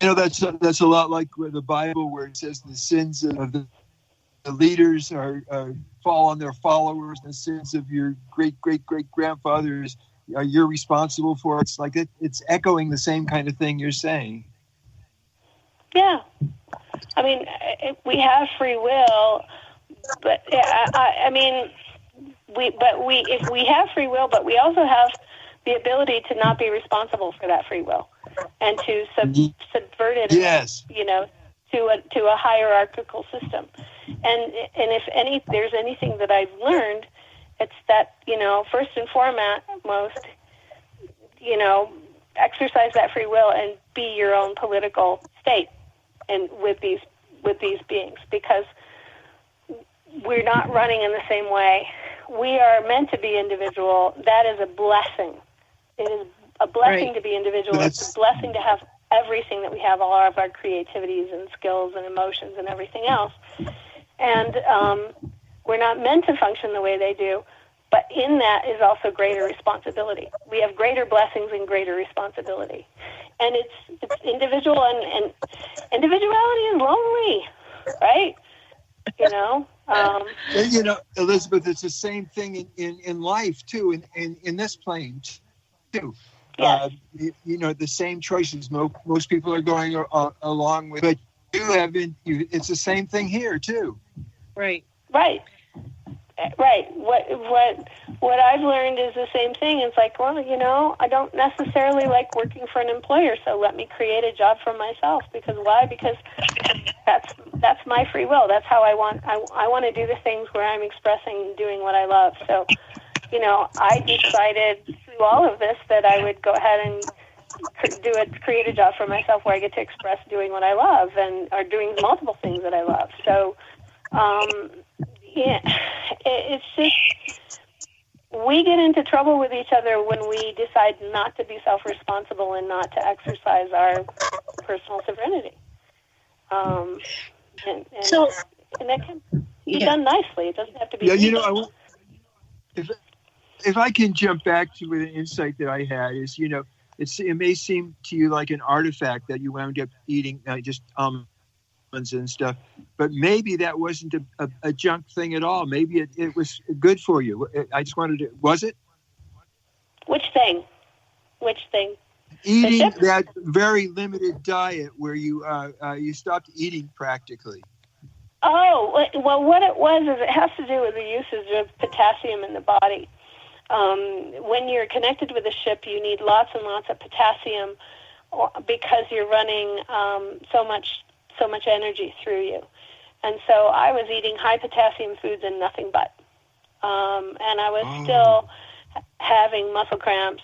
That's a lot like the Bible, where it says the sins of the leaders fall on their followers. The sins of your great grandfathers you're responsible for. It's like it's echoing the same kind of thing you're saying. Yeah, I mean, we have free will, but if we have free will, but we also have the ability to not be responsible for that free will, and to subvert it, yes, to a hierarchical system. And if there's anything that I've learned, it's that, first and foremost, exercise that free will and be your own political state, and with these beings, because we're not running in the same way. We are meant to be individual. That is a blessing. It is a blessing to be individual. It's a blessing to have everything that we have, all of our creativities and skills and emotions and everything else. And we're not meant to function the way they do, but in that is also greater responsibility. We have greater blessings and greater responsibility. And it's individual, and individuality is lonely, right? Elizabeth, it's the same thing in life too, in this plane too. Yes. The same choices most people are going along with, but it's the same thing here too. Right. What I've learned is the same thing. It's like, I don't necessarily like working for an employer, so let me create a job for myself. Because why? Because that's my free will. That's how I want to do the things where I'm expressing and doing what I love. So, I decided through all of this that I would go ahead and create a job for myself where I get to express doing what I love or doing multiple things that I love. So, it's just, we get into trouble with each other when we decide not to be self-responsible and not to exercise our personal sovereignty. And that can be done nicely. It doesn't have to be. Yeah, if I can jump back to an insight that I had is, it may seem to you like an artifact that you wound up eating just almonds and stuff, but maybe that wasn't a junk thing at all. Maybe it was good for you. I just wanted to, was it? Which thing? Eating that very limited diet where you stopped eating practically. Oh, well, what it was is it has to do with the usage of potassium in the body. When you're connected with a ship, you need lots and lots of potassium because you're running so much energy through you. And so I was eating high potassium foods and nothing but. And I was still having muscle cramps.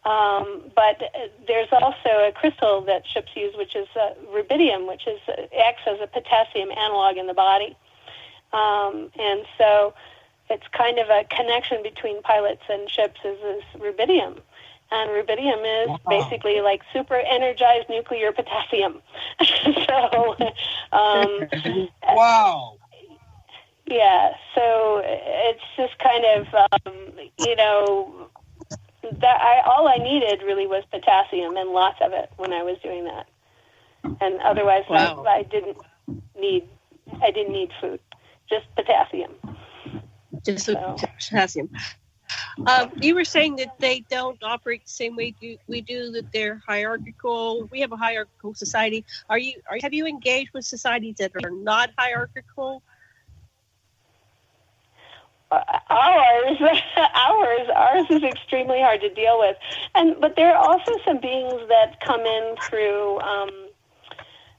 But there's also a crystal that ships use, which is rubidium, which acts as a potassium analog in the body. And so it's kind of a connection between pilots and ships is rubidium. And rubidium is basically like super energized nuclear potassium. So, wow. Yeah, so it's just kind of, all I needed really was potassium and lots of it when I was doing that. And otherwise, wow. I didn't need food, just potassium. Just potassium. You were saying that they don't operate the same way we do, that they're hierarchical. We have a hierarchical society. Have you engaged with societies that are not hierarchical? Ours is extremely hard to deal with, but there are also some beings that come in through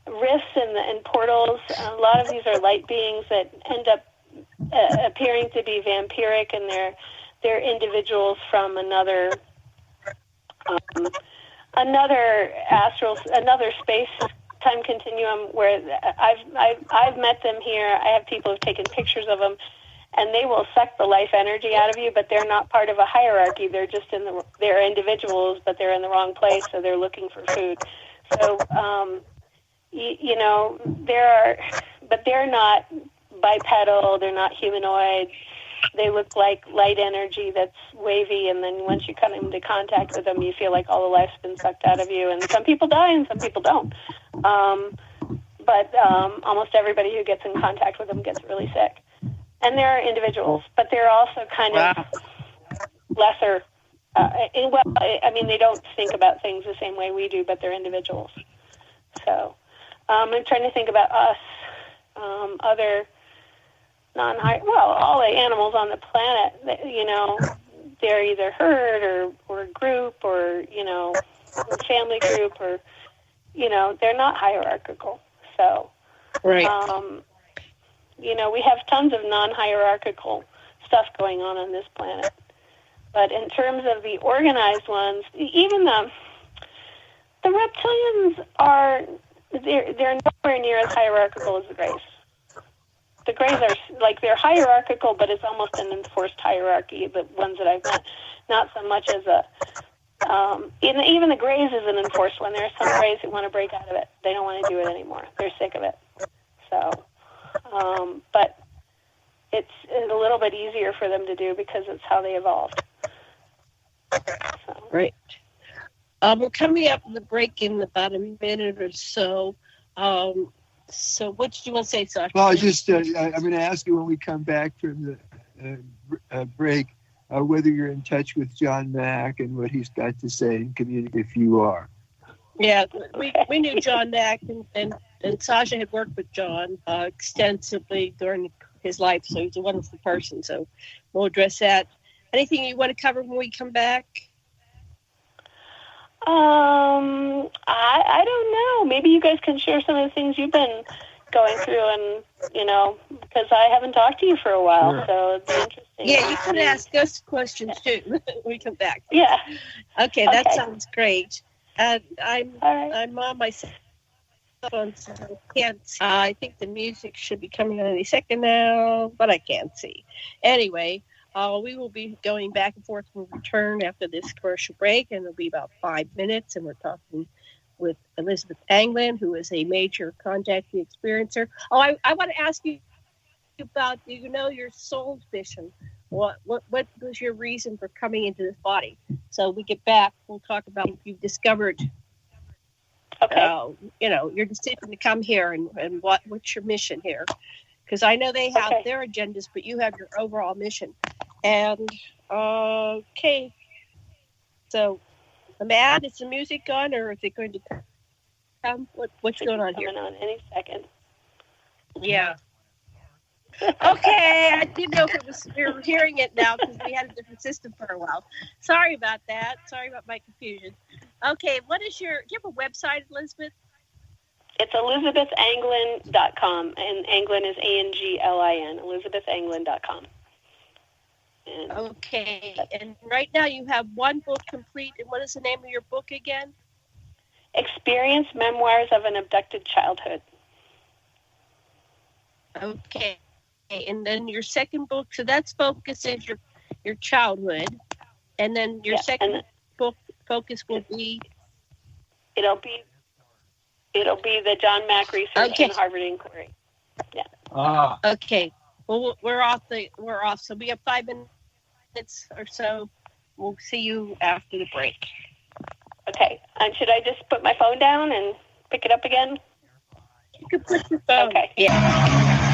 rifts and portals. A lot of these are light beings that end up appearing to be vampiric, and they're individuals from another space time continuum where I've met them here. I have people who've taken pictures of them. And they will suck the life energy out of you, but they're not part of a hierarchy. They're just they're individuals, but they're in the wrong place, so they're looking for food. So, but they're not bipedal. They're not humanoid. They look like light energy that's wavy, and then once you come into contact with them, you feel like all the life's been sucked out of you. And some people die, and some people don't. But almost everybody who gets in contact with them gets really sick. And they're individuals, but they're also kind of lesser. They don't think about things the same way we do, but they're individuals. So I'm trying to think about us, other all the animals on the planet. They're either herd or group or family group or they're not hierarchical. So right. We have tons of non-hierarchical stuff going on this planet. But in terms of the organized ones, even the reptilians they're nowhere near as hierarchical as the Greys. The Greys are they're hierarchical, but it's almost an enforced hierarchy, the ones that I've met. Not so much as even the Greys is an enforced one. There are some Greys who want to break out of it. They don't want to do it anymore. They're sick of it. So... but it's a little bit easier for them to do because it's how they evolved. So. Right. We're coming up on the break in about a minute or so. So what did you want to say, Sasha? Well, I'm going to ask you when we come back from the break whether you're in touch with John Mack and what he's got to say and communicate if you are. Yeah, we knew John Mack, and Sasha had worked with John extensively during his life, so he's a wonderful person. So we'll address that. Anything you want to cover when we come back? I don't know. Maybe you guys can share some of the things you've been going through, and because I haven't talked to you for a while, sure. So it'd be interesting. Yeah, you can ask us questions too when we come back. Yeah. Okay, that sounds great. And I'm on my cell phone, so I can't see. I think the music should be coming on any second now, but I can't see. Anyway, we will be going back and forth when we return after this commercial break, and it'll be about 5 minutes, and we're talking with Elizabeth Anglin, who is a major contactee experiencer. Oh, I want to ask you about, your soul's mission. What was your reason for coming into this body? So we get back, we'll talk about if you've discovered, your decision to come here and what's your mission here. Because I know they have their agendas, but you have your overall mission. And, okay. So, Matt, is the music on or is it going to come? What's going on here? Coming on any second. Yeah. Okay, I didn't know if we were hearing it now because we had a different system for a while. Sorry about that. Sorry about my confusion. Okay, do you have a website, Elizabeth? It's ElizabethAnglin.com, and Anglin is Anglin, ElizabethAnglin.com. Okay, and right now you have one book complete, and what is the name of your book again? Experience Memoirs of an Abducted Childhood. Okay. and then your second book, so that's focuses your childhood, and then your second book focus will be. It'll be the John Mack Research and Harvard Inquiry. Yeah. Okay. Well, we're off. So we have 5 minutes or so. We'll see you after the break. Okay. And should I just put my phone down and pick it up again? You can put your phone. Okay. Yeah.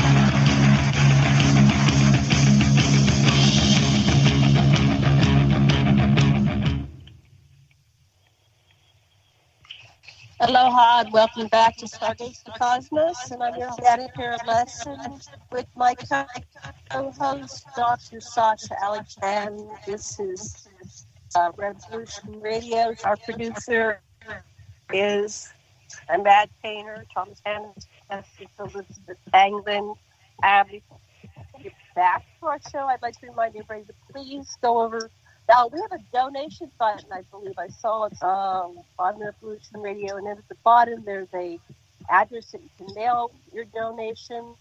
Aloha and welcome back to Stargate the Cosmos, and I'm your editor Lessin with my co-host Dr. Sasha Alexander. This is Revolution Radio. Our producer is Amadpainter, Thomas Hannes, Elizabeth Anglin. Get back to our show. I'd like to remind everybody to please go over. Now, we have a donation button, I believe. I saw it on Revolution Radio, and then at the bottom there's a address that you can mail your donation.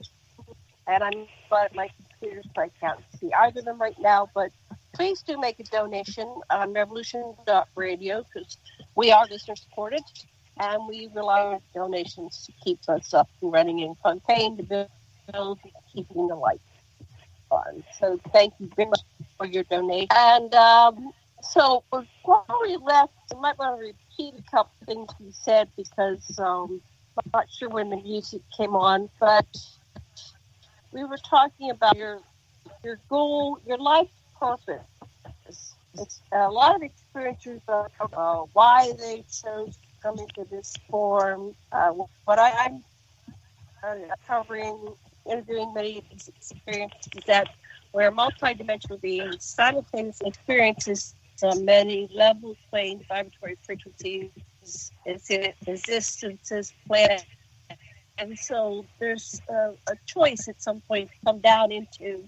And I'm but my computer, so I can't see either of them right now. But please do make a donation on revolution.radio, because we are listener supported, and we rely on donations to keep us up and running in campaign to build keeping the light on. So thank you very much for your donation. And so before we left, I might want to repeat a couple things we said, because I'm not sure when the music came on, but we were talking about your goal, your life purpose. It's a lot of experiencers why they chose to come into this form. What I'm covering, interviewing many of these experiences, is that we're multidimensional beings, simultaneously experiences many level, planes, vibratory frequencies, existences, planet. And so there's a choice at some point to come down into,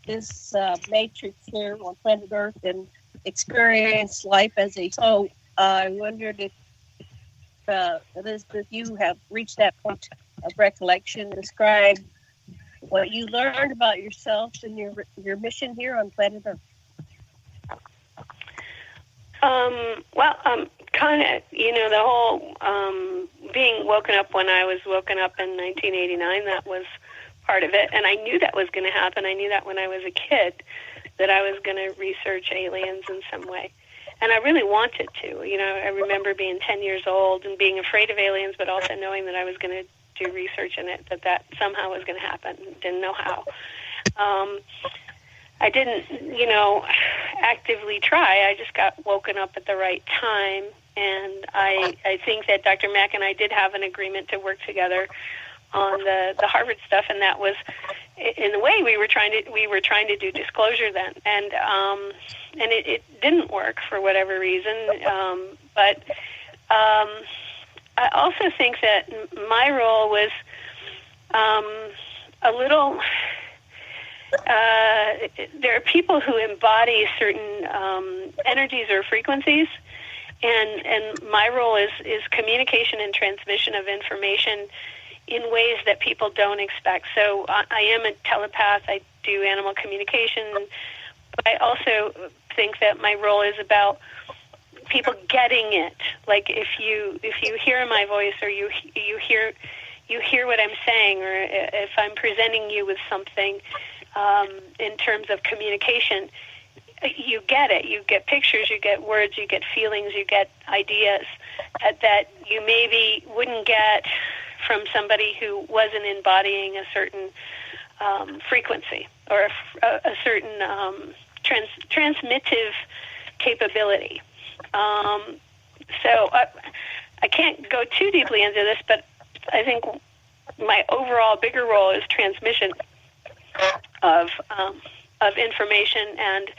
this matrix here on planet Earth and experience life as a. So I wondered if, Elizabeth, you have reached that point of recollection. Describe what you learned about yourself and your mission here on planet Earth. Kind of, the whole being woken up when I was woken up in 1989, that was part of it. And I knew that was going to happen. I knew that when I was a kid, that I was going to research aliens in some way. And I really wanted to. I remember being 10 years old and being afraid of aliens, but also knowing that I was going to do research in it, that somehow was going to happen. Didn't know how. I didn't, actively try. I just got woken up at the right time. And I think that Dr. Mack and I did have an agreement to work together on the Harvard stuff, and that was, in a way, we were trying to do disclosure then, and it didn't work for whatever reason. But I also think that my role was a little. There are people who embody certain energies or frequencies, and my role is communication and transmission of information in ways that people don't expect. So I am a telepath. I do animal communication, but I also think that my role is about people getting it. Like if you hear my voice, or you hear what I'm saying, or if I'm presenting you with something in terms of communication, you get it. You get pictures, you get words, you get feelings, you get ideas that you maybe wouldn't get from somebody who wasn't embodying a certain frequency or a certain transmittive capability. So I can't go too deeply into this, but I think my overall bigger role is transmission of information and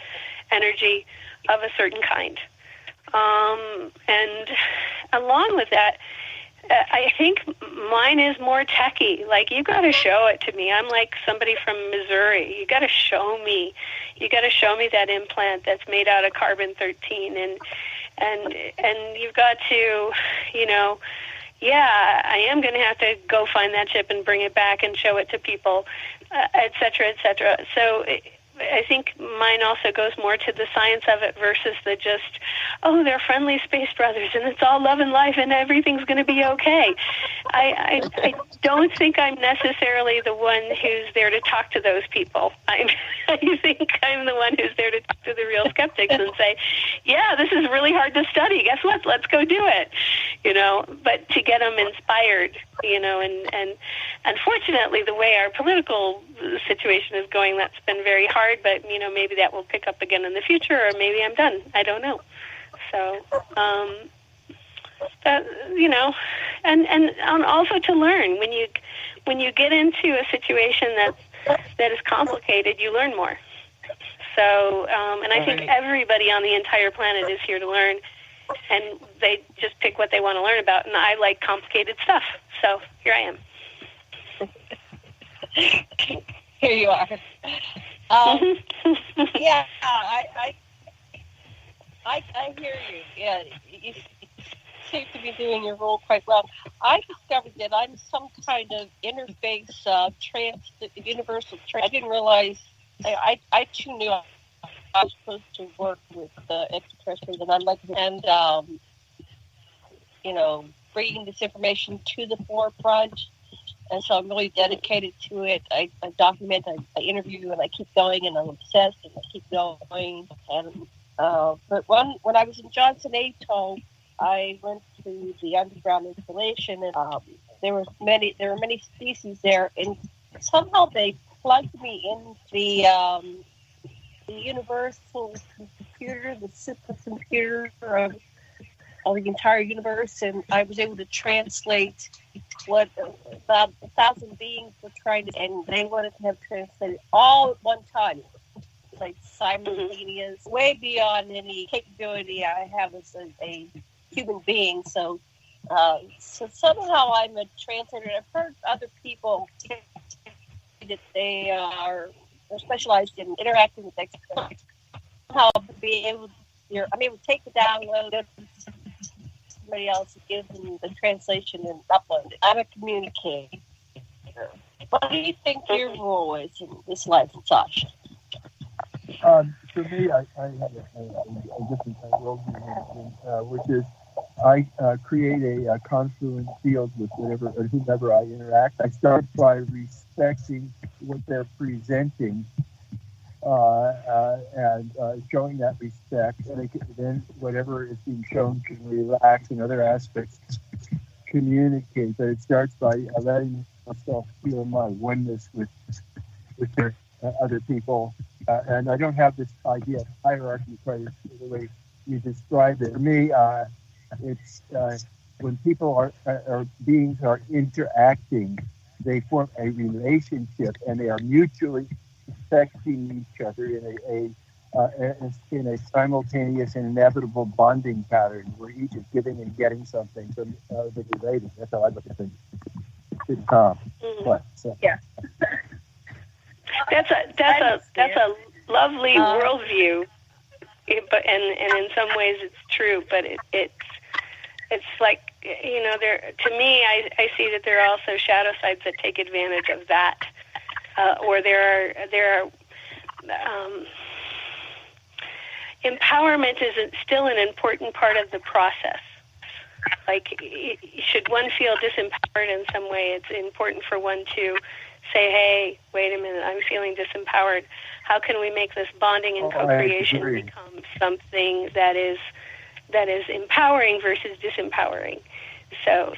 energy of a certain kind. And along with that, I think mine is more techie. Like, you got to show it to me. I'm like somebody from Missouri. You got to show me. You got to show me that implant that's made out of carbon-13, and you've got to, yeah, I am going to have to go find that chip and bring it back and show it to people, et cetera, et cetera. So I think mine also goes more to the science of it versus the just, oh, they're friendly space brothers and it's all love and life and everything's going to be okay. I don't think I'm necessarily the one who's there to talk to those people. I think I'm the one who's there to talk to the real skeptics and say, yeah, this is really hard to study. Guess what? Let's go do it. But to get them inspired, and unfortunately the way our political situation is going, that's been very hard, but, maybe that will pick up again in the future, or maybe I'm done. I don't know. So, and also to learn when you get into a situation that is complicated, you learn more. So, and I think everybody on the entire planet is here to learn, and they just pick what they want to learn about, and I like complicated stuff. So here I am. Here you are. Yeah, I hear you. Yeah, you seem to be doing your role quite well. I discovered that I'm some kind of interface, universal trans. I didn't realize. I too knew I was supposed to work with extraterrestrials, and I'm like, bringing this information to the forefront. And so I'm really dedicated to it. I document, I interview, and I keep going, and I'm obsessed, and I keep going. And but when I was in Johnson Atoll, I went to the underground installation, and there were many species there, and somehow they plugged me in the universal computer, the supercomputer of the entire universe, and I was able to translate what about 1,000 beings were trying to, and they wanted to have translated all at one time, like simultaneous, way beyond any capability I have as a human being. So somehow I'm a translator. I've heard other people that they are specialized in interacting with experts. Somehow I'm able to take the download, somebody else gives them the translation and upload it. I'm a communicator. What do you think your role is in this life, Sasha? For me, I have a different role, which is I create a confluent field with whomever I interact. I start by respecting what they're presenting and showing that respect, and then whatever is being shown can relax, and other aspects communicate. But it starts by letting myself feel my oneness with their other people, and I don't have this idea of hierarchy quite the way you described it. For me, it's when people or beings are interacting, they form a relationship, and they are mutually affecting each other in a simultaneous and inevitable bonding pattern where each is giving and getting something from the related. That's how I look at things. Yeah. That's a lovely worldview, but and in some ways it's true, but it's like, there, to me, I see that there are also shadow sides that take advantage of that, or there are empowerment is still an important part of the process. Like, should one feel disempowered in some way, it's important for one to say, hey, wait a minute, I'm feeling disempowered. How can we make this bonding and co-creation become something that is empowering versus disempowering? So,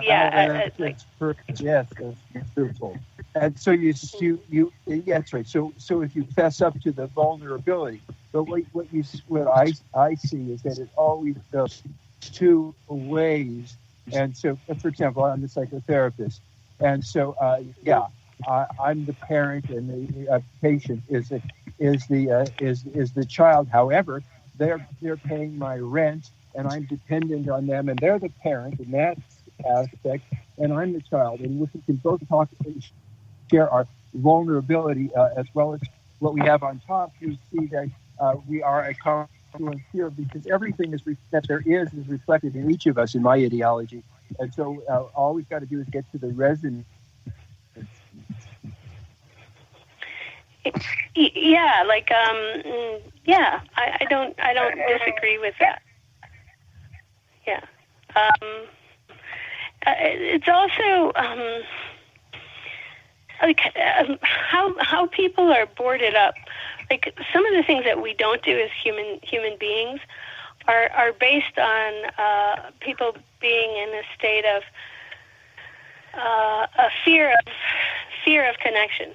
yes, that's beautiful. And so that's right. So if you fess up to the vulnerability, but what I see is that it always goes two ways. And so, for example, I'm the psychotherapist, and so I'm the parent, and the patient is the child. However, they're paying my rent, and I'm dependent on them, and they're the parent in that aspect, and I'm the child, and we can both talk and share our vulnerability as well as what we have on top. You see that we are a confluence here, because everything that there is reflected in each of us, in my ideology, And so all we've got to do is get to the resonance. Yeah, like yeah, I don't disagree with that. Yeah, it's also like how people are boarded up. Like some of the things that we don't do as human beings are based on people being in a state of a fear of connection.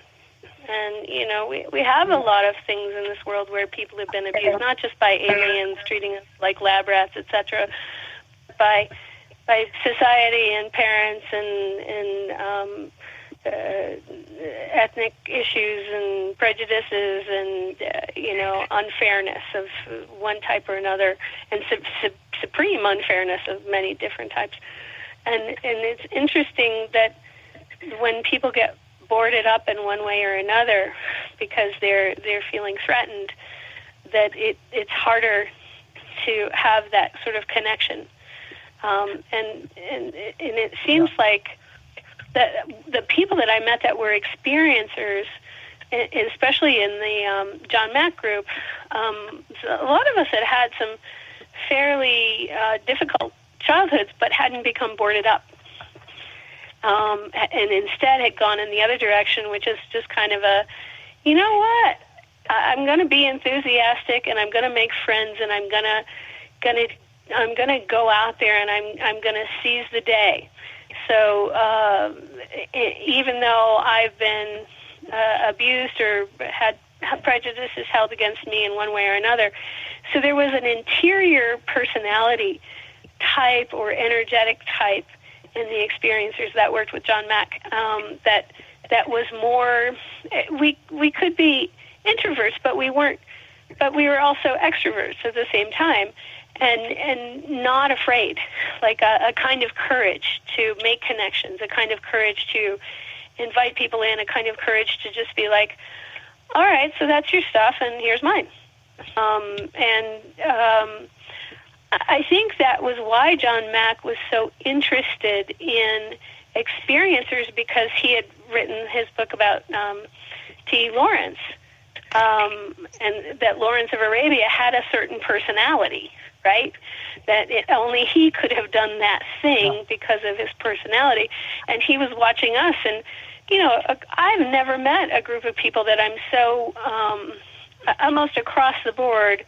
And, you know, we have a lot of things in this world where people have been abused, not just by aliens treating us like lab rats, etc., by society and parents and ethnic issues and prejudices and, you know, unfairness of one type or another, and supreme unfairness of many different types. And it's interesting that when people get boarded up in one way or another because they're feeling threatened, that it's harder to have that sort of connection. And it seems like that the people that I met that were experiencers, especially in the John Mack group, a lot of us had some fairly difficult childhoods, but hadn't become boarded up. And instead had gone in the other direction, which is just kind of a, you know what, I'm going to be enthusiastic and I'm going to make friends and I'm going to go out there and I'm going to seize the day. So even though I've been abused or had prejudices held against me in one way or another, so there was an interior personality type or energetic type in the experiencers that worked with John Mack, that was more, we could be introverts, but we weren't, but we were also extroverts at the same time, and not afraid, like a kind of courage to make connections, a kind of courage to invite people in, a kind of courage to just be like, all right, so that's your stuff, and here's mine. I think that was why John Mack was so interested in experiencers, because he had written his book about T. Lawrence, and that Lawrence of Arabia had a certain personality, right? That only he could have done that thing because of his personality. And he was watching us, and, you know, I've never met a group of people that I'm so, almost across the board,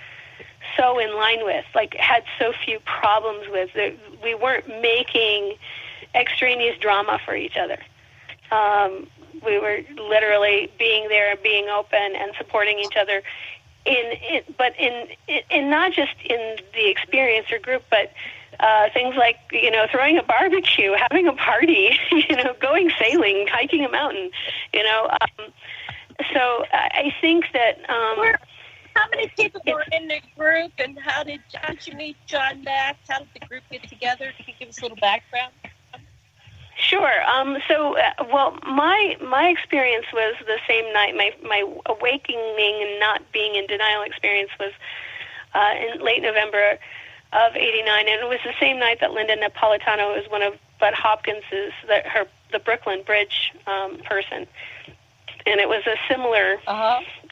so in line with, like had so few problems with. We weren't making extraneous drama for each other. We were literally being there, being open, and supporting each other. But not just in the experiencer group, but things like, you know, throwing a barbecue, having a party, you know, going sailing, hiking a mountain, you know. So I think that. How many people were in the group, and how did you meet John Mack? How did the group get together? Can you give us a little background? Sure. Well, my experience was the same night. My awakening and not being in denial experience was in late November of '89, and it was the same night that Linda Napolitano was one of Bud Hopkins's, the Brooklyn Bridge person. And it was a similar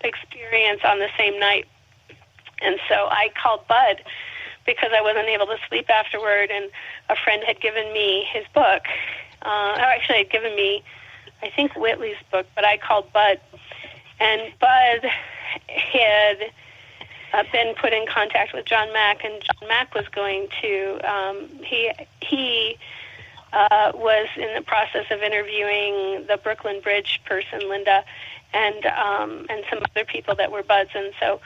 experience on the same night. And so I called Bud because I wasn't able to sleep afterward, and a friend had given me his book. Actually, had given me, I think, Whitley's book, but I called Bud. And Bud had been put in contact with John Mack, and John Mack was going to, he was in the process of interviewing the Brooklyn Bridge person, Linda, and some other people that were Bud's. And so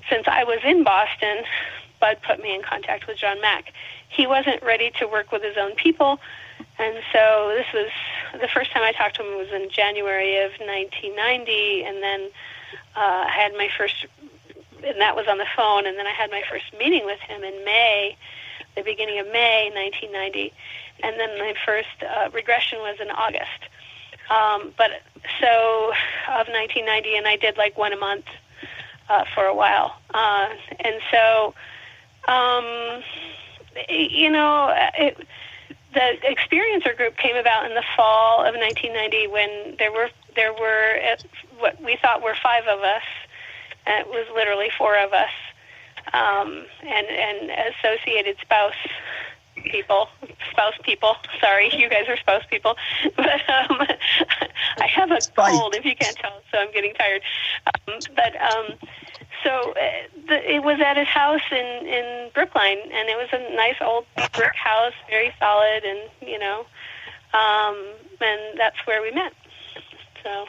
since I was in Boston, Bud put me in contact with John Mack. He wasn't ready to work with his own people, and so this was the first time I talked to him was in January of 1990, and then I had my first, and that was on the phone, and then I had my first meeting with him in May, the beginning of May 1990, and then my first regression was in August. But so of 1990, and I did like one a month for a while. And so, you know, the experiencer group came about in the fall of 1990 when there were what we thought were 5 of us. It was literally 4 of us, and associated spouse people. Sorry, you guys are spouse people. But I have a cold, if you can't tell, so I'm getting tired. So it was at his house in Brookline, and it was a nice old brick house, very solid, and and that's where we met. So.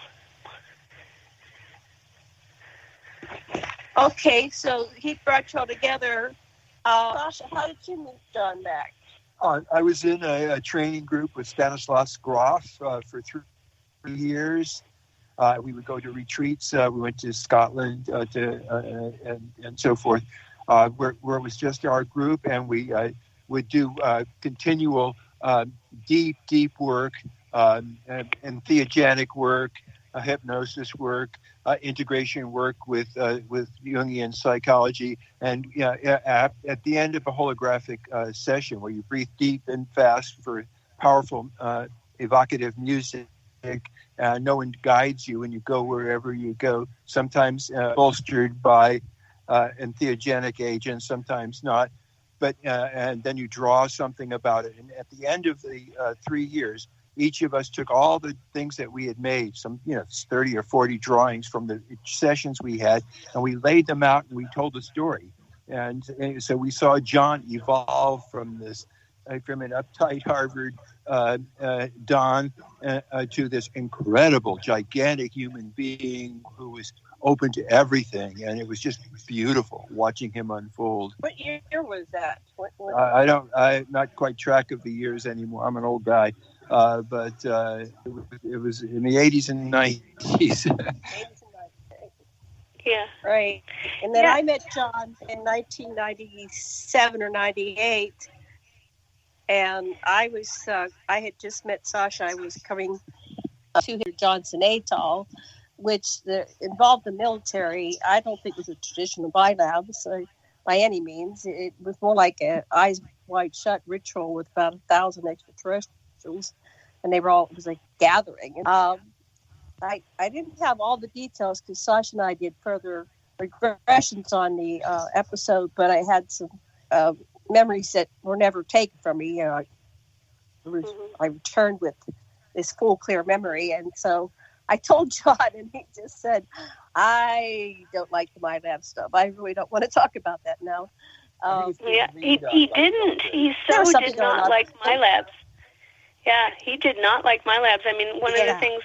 Okay, so he brought you all together. Sasha, how did you meet John Mack? I was in a training group with Stanislaus Grof for 3 years. We would go to retreats. We went to Scotland and so forth, where it was just our group, and we would do continual deep work, and theogenic work, hypnosis work, integration work with Jungian psychology, and at the end of a holographic session where you breathe deep and fast for powerful evocative music. No one guides you, and you go wherever you go, sometimes bolstered by entheogenic agents, sometimes not. But and then you draw something about it. And at the end of the 3 years, each of us took all the things that we had made, some 30 or 40 drawings from the sessions we had, and we laid them out and we told a story. And so we saw John evolve from this, from an uptight Harvard Don to this incredible, gigantic human being who was open to everything, and it was just beautiful watching him unfold. What year was that? I'm not quite track of the years anymore. I'm an old guy, but it was in the 80s and 90s. Yeah. Right. And then I met John in 1997 or 98. And I had just met Sasha. I was coming to Johnson Atoll, which involved the military. I don't think it was a traditional biolab by any means. It was more like an eyes wide shut ritual with about 1,000 extraterrestrials, and it was a gathering. I didn't have all the details because Sasha and I did further regressions on the episode, but I had some memories that were never taken from me. I returned with this full, clear memory, and so I told John, and he just said, "I don't like the MyLab stuff. I really don't want to talk about that now." He didn't. He did not like MyLabs. Yeah, he did not like MyLabs. I mean, one of the things.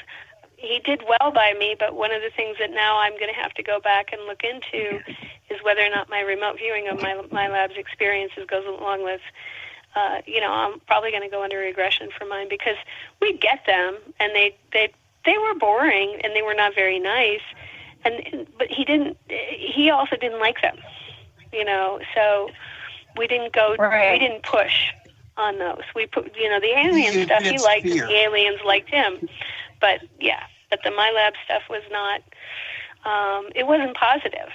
He did well by me, but one of the things that now I'm going to have to go back and look into is whether or not my remote viewing of my lab's experiences goes along with, I'm probably going to go under regression for mine, because we get them, and they were boring, and they were not very nice, but he also didn't like them, so we didn't go, we didn't push on those. We put, the alien stuff he liked, and the aliens liked him. But the MyLab stuff was not, it wasn't positive.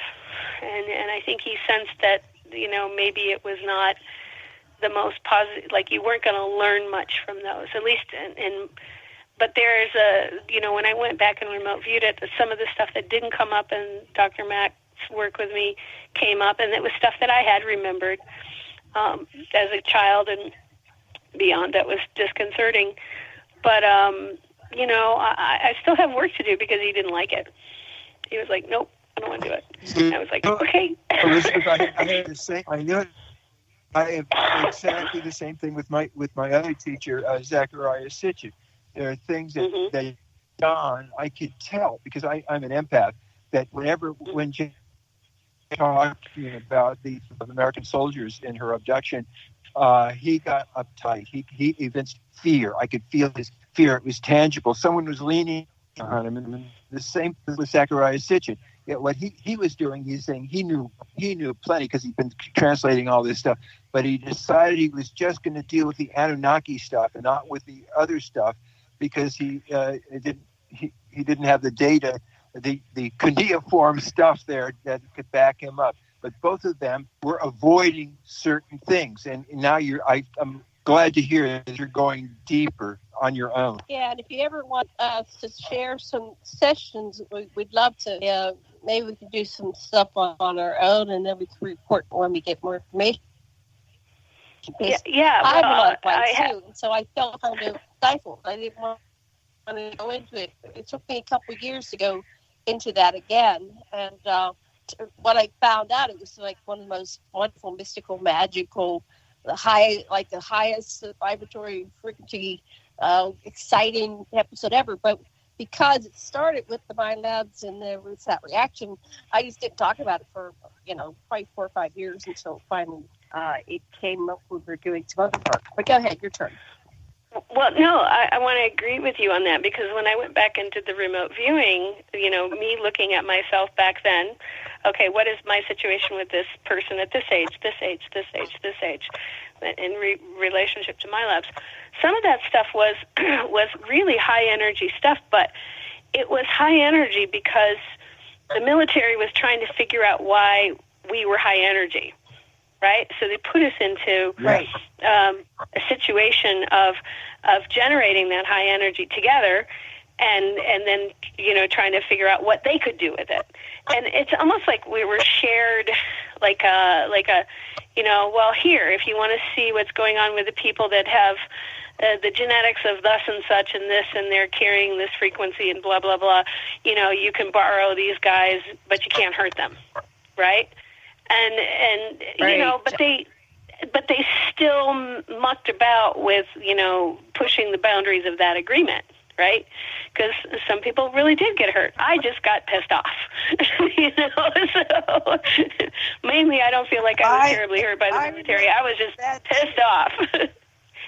And I think he sensed that, maybe it was not the most positive, like you weren't going to learn much from those, at least but there's when I went back and remote viewed it, some of the stuff that didn't come up in Dr. Mack's work with me came up, and it was stuff that I had remembered as a child and beyond that was disconcerting. But, I still have work to do because he didn't like it. He was like, "Nope, I don't want to do it." And I was like, "Okay." Elizabeth, I had the same. I knew it. I have exactly the same thing with my other teacher, Zachariah Sitchin. There are things that John, I could tell because I'm an empath, that when Jane talked about the American soldiers in her abduction, he got uptight. He evinced fear. I could feel his fear. It was tangible. Someone was leaning on him, and the same with Zachariah Sitchin. What he was doing, he's saying he knew plenty because he'd been translating all this stuff, but he decided he was just going to deal with the Anunnaki stuff and not with the other stuff because he didn't have the data, the cuneiform stuff there that could back him up. But both of them were avoiding certain things, and now I'm glad to hear that you're going deeper on your own. Yeah, and if you ever want us to share some sessions, we'd love to. Maybe we could do some stuff on our own, and then we can report when we get more information. Yeah, I have a lot of plans too, and so I felt kind of stifled. I didn't want to go into it. It took me a couple of years to go into that again, and what I found out, it was like one of the most wonderful, mystical, magical, the highest vibratory frequency, exciting episode ever. But because it started with the mind labs and there was that reaction, I just didn't talk about it for probably 4 or 5 years until finally it came up. We were doing some other work. But go ahead, your turn. Well, no, I want to agree with you on that, because when I went back into the remote viewing, me looking at myself back then, okay, what is my situation with this person at this age, in relationship to my labs? Some of that stuff was really high energy stuff, but it was high energy because the military was trying to figure out why we were high energy. Right, so they put us into a situation of generating that high energy together, and then trying to figure out what they could do with it. And it's almost like we were shared, like a well, here, if you want to see what's going on with the people that have the genetics of thus and such and this, and they're carrying this frequency and blah blah blah, you can borrow these guys, but you can't hurt them, right? And right. but they still mucked about with pushing the boundaries of that agreement, right? Because some people really did get hurt. I just got pissed off, So mainly, I don't feel like I was terribly hurt by the military. I was just pissed off,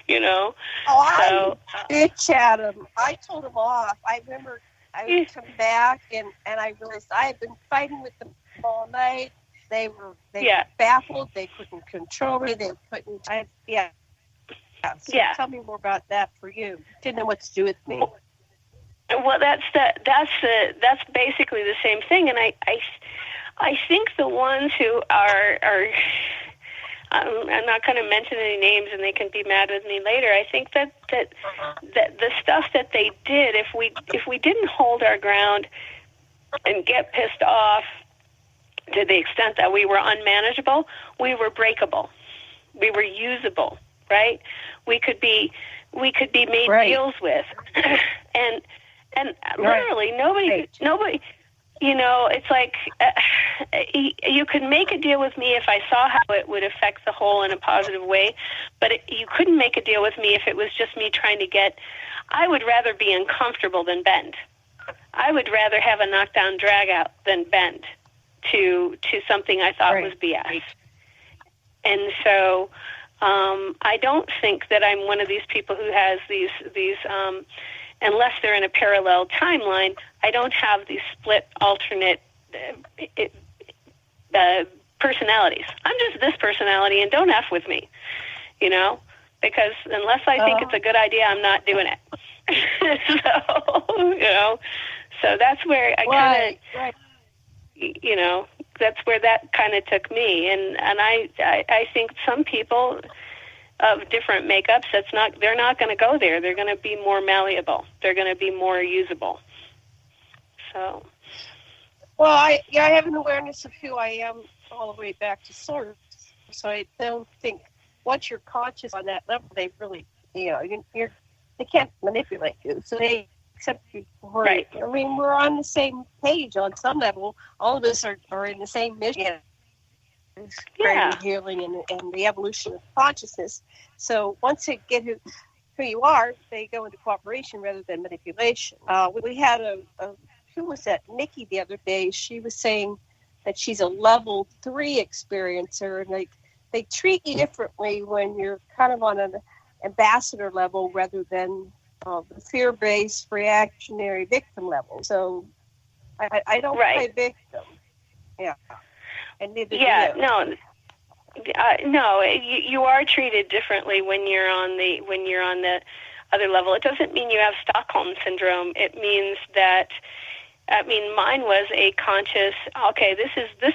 Oh, I bitch at him. I told him off. I remember I would come back and I realized I had been fighting with them all night. They were baffled. They couldn't control me. They couldn't. So tell me more about that for you. Didn't know what to do with me. Well, that's basically the same thing. And I think the ones who are I'm not going to mention any names, and they can be mad with me later. I think that the stuff that they did, if we didn't hold our ground and get pissed off to the extent that we were unmanageable, we were breakable, we were usable, right? We could be made deals with, and literally nobody. It's like you could make a deal with me if I saw how it would affect the whole in a positive way, but you couldn't make a deal with me if it was just me trying to get. I would rather be uncomfortable than bend. I would rather have a knockdown drag out than bend to something I thought was BS. And so I don't think that I'm one of these people who has these unless they're in a parallel timeline, I don't have these split alternate personalities. I'm just this personality, and don't F with me, because unless I think it's a good idea, I'm not doing it. So that's where I kind of, that's where that kind of took me. And I think some people of different makeups, they're not going to go there. They're going to be more malleable. They're going to be more usable. So, well, I have an awareness of who I am all the way back to source. So I don't think once you're conscious on that level, they really, they can't manipulate you. So they accept you for it. I mean, we're on the same page on some level. All of us are in the same mission. Healing and the evolution of consciousness. So once they get who you are, they go into cooperation rather than manipulation. We had who was that? Nikki the other day. She was saying that she's a level 3 experiencer, and they treat you differently when you're kind of on an ambassador level rather than the fear-based reactionary victim level. So I don't play victim. Yeah. And neither do you. No, you are treated differently when you're on the other level. It doesn't mean you have Stockholm syndrome. It means that I mean, mine was a conscious, okay, this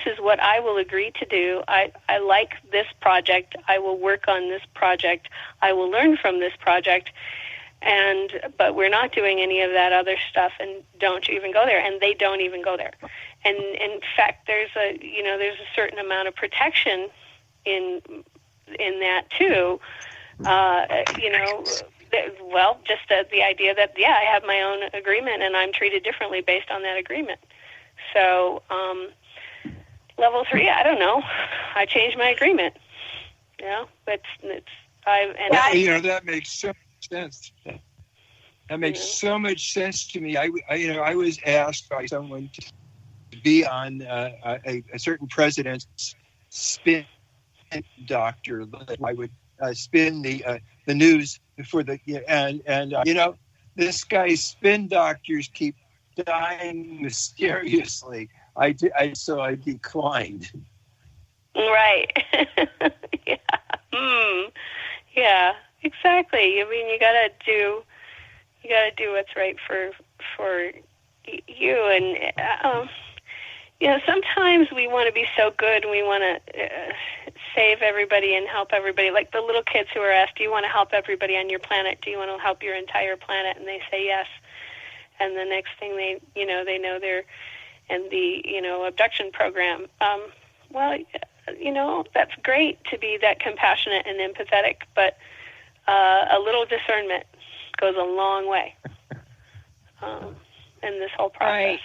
is what I will agree to do. I like this project. I will work on this project. I will learn from this project. But we're not doing any of that other stuff, and don't you even go there. And they don't even go there. And in fact, there's a certain amount of protection in that too. Well, just the idea that, I have my own agreement and I'm treated differently based on that agreement. So, level 3, I don't know. I changed my agreement. That makes so much sense. That makes so much sense to me. I was asked by someone to be on a certain president's spin doctor. I would spin the news for this guy's spin doctors keep dying mysteriously. So I declined. Right. Yeah, exactly. I mean, you gotta do what's right for you, and sometimes we want to be so good and we want to save everybody and help everybody. Like the little kids who are asked, "Do you want to help everybody on your planet? Do you want to help your entire planet?" And they say yes. And the next thing they know they're in the abduction program. That's great to be that compassionate and empathetic, but a little discernment goes a long way in this whole process. Right.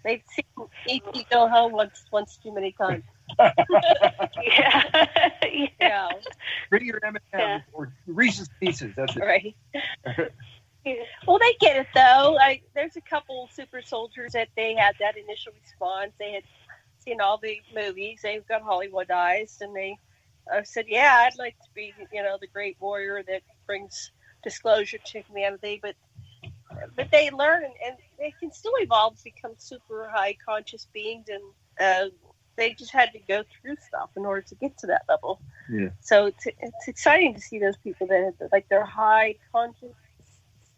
They've seen E.T. go home once too many times. Yeah. Bring your M&M or Reese's Pieces. That's it. Right. Well, they get it though. There's a couple super soldiers that they had that initial response. They had seen all the movies. They've got Hollywoodized, and they said, "Yeah, I'd like to be, the great warrior that brings disclosure to humanity." But they learn, and they can still evolve to become super high conscious beings, and they just had to go through stuff in order to get to that level. Yeah. So it's exciting to see those people that they're high conscious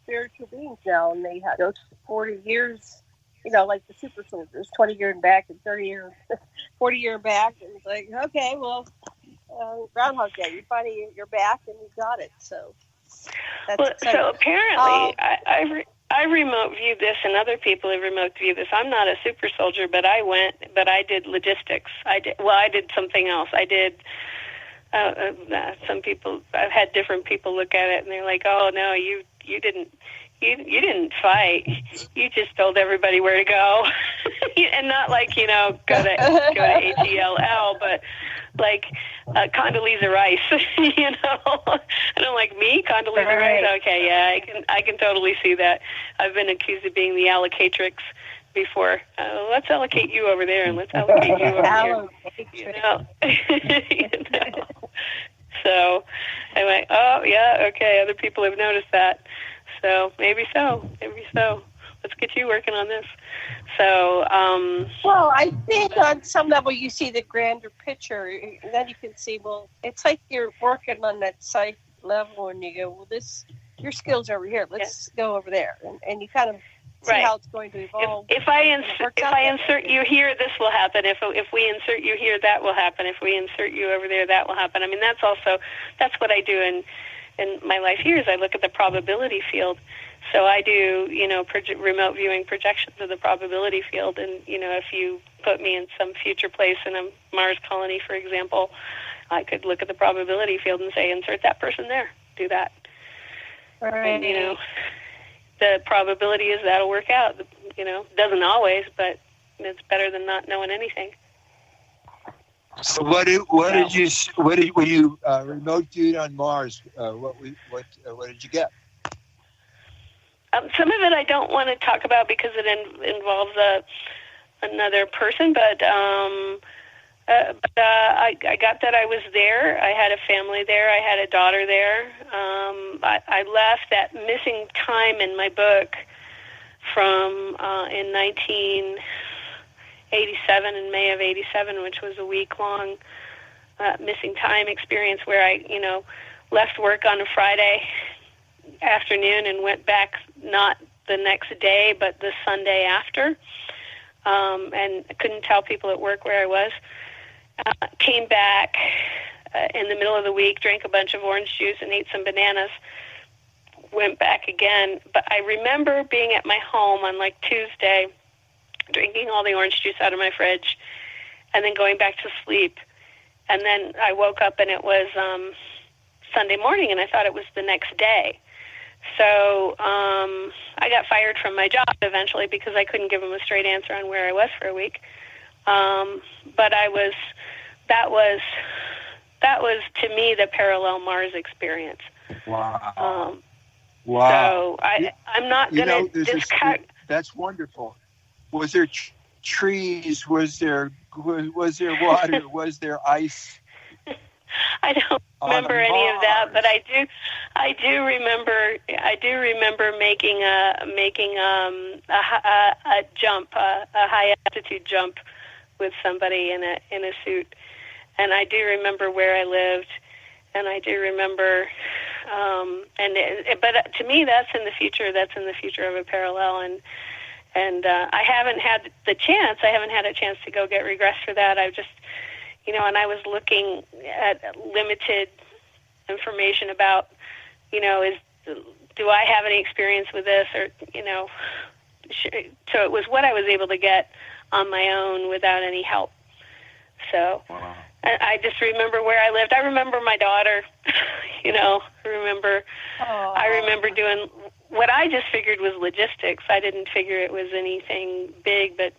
spiritual beings now, and they have those 40 years, like the super soldiers, 20 year and back and 30 year, 40 year back, and it's like, okay, well, Groundhog Day, you finally you're back and you got it. So. So apparently, I remote viewed this, and other people have remote viewed this. I'm not a super soldier, but I did logistics. I did something else. I did. Some people, I've had different people look at it, and they're like, "Oh no, you didn't fight. You just told everybody where to go," and not like go to HELL, but like Condoleezza Rice, and I'm like, me, Condoleezza Rice? Okay, yeah, I can totally see that. I've been accused of being the allocatrix before. Let's allocate you over there, and let's allocate you over here. So I'm like, oh yeah, okay. Other people have noticed that, so maybe so. Let's get you working on this. So, well, I think on some level you see the grander picture, and then you can see, well, it's like you're working on that psych level, and you go, well, your skills are over here. Let's go over there, and you kind of see how it's going to evolve. If I insert you here, this will happen. If we insert you here, that will happen. If we insert you over there, that will happen. I mean, that's what I do in my life here is I look at the probability field. So I do, remote viewing projections of the probability field. And, if you put me in some future place in a Mars colony, for example, I could look at the probability field and say, insert that person there, do that. Right. And, the probability is that'll work out. Doesn't always, but it's better than not knowing anything. So when you remote viewed on Mars? What did you get? Some of it I don't want to talk about because it involves another person, but I got that I was there. I had a family there. I had a daughter there. I left that missing time in my book from in 1987, in May of 87, which was a week-long missing time experience where I, left work on a Friday afternoon and went back not the next day, but the Sunday after. And I couldn't tell people at work where I was. Came back in the middle of the week, drank a bunch of orange juice and ate some bananas. Went back again. But I remember being at my home on like Tuesday, drinking all the orange juice out of my fridge, and then going back to sleep. And then I woke up and it was Sunday morning, and I thought it was the next day. So I got fired from my job eventually because I couldn't give them a straight answer on where I was for a week. But that was to me the parallel Mars experience. Wow. So I'm not going to discount. That's wonderful. Was there trees? Was there water? Was there ice? I don't remember any of that, but I do remember making a jump, a high altitude jump with somebody in a suit, and I do remember where I lived, and I do remember, but to me that's in the future. That's in the future of a parallel, and I haven't had a chance to go get regress for that. I've just, and I was looking at limited information about, do I have any experience with this, or, so it was what I was able to get on my own without any help. So wow. I just remember where I lived. I remember my daughter, I remember doing what I just figured was logistics. I didn't figure it was anything big, but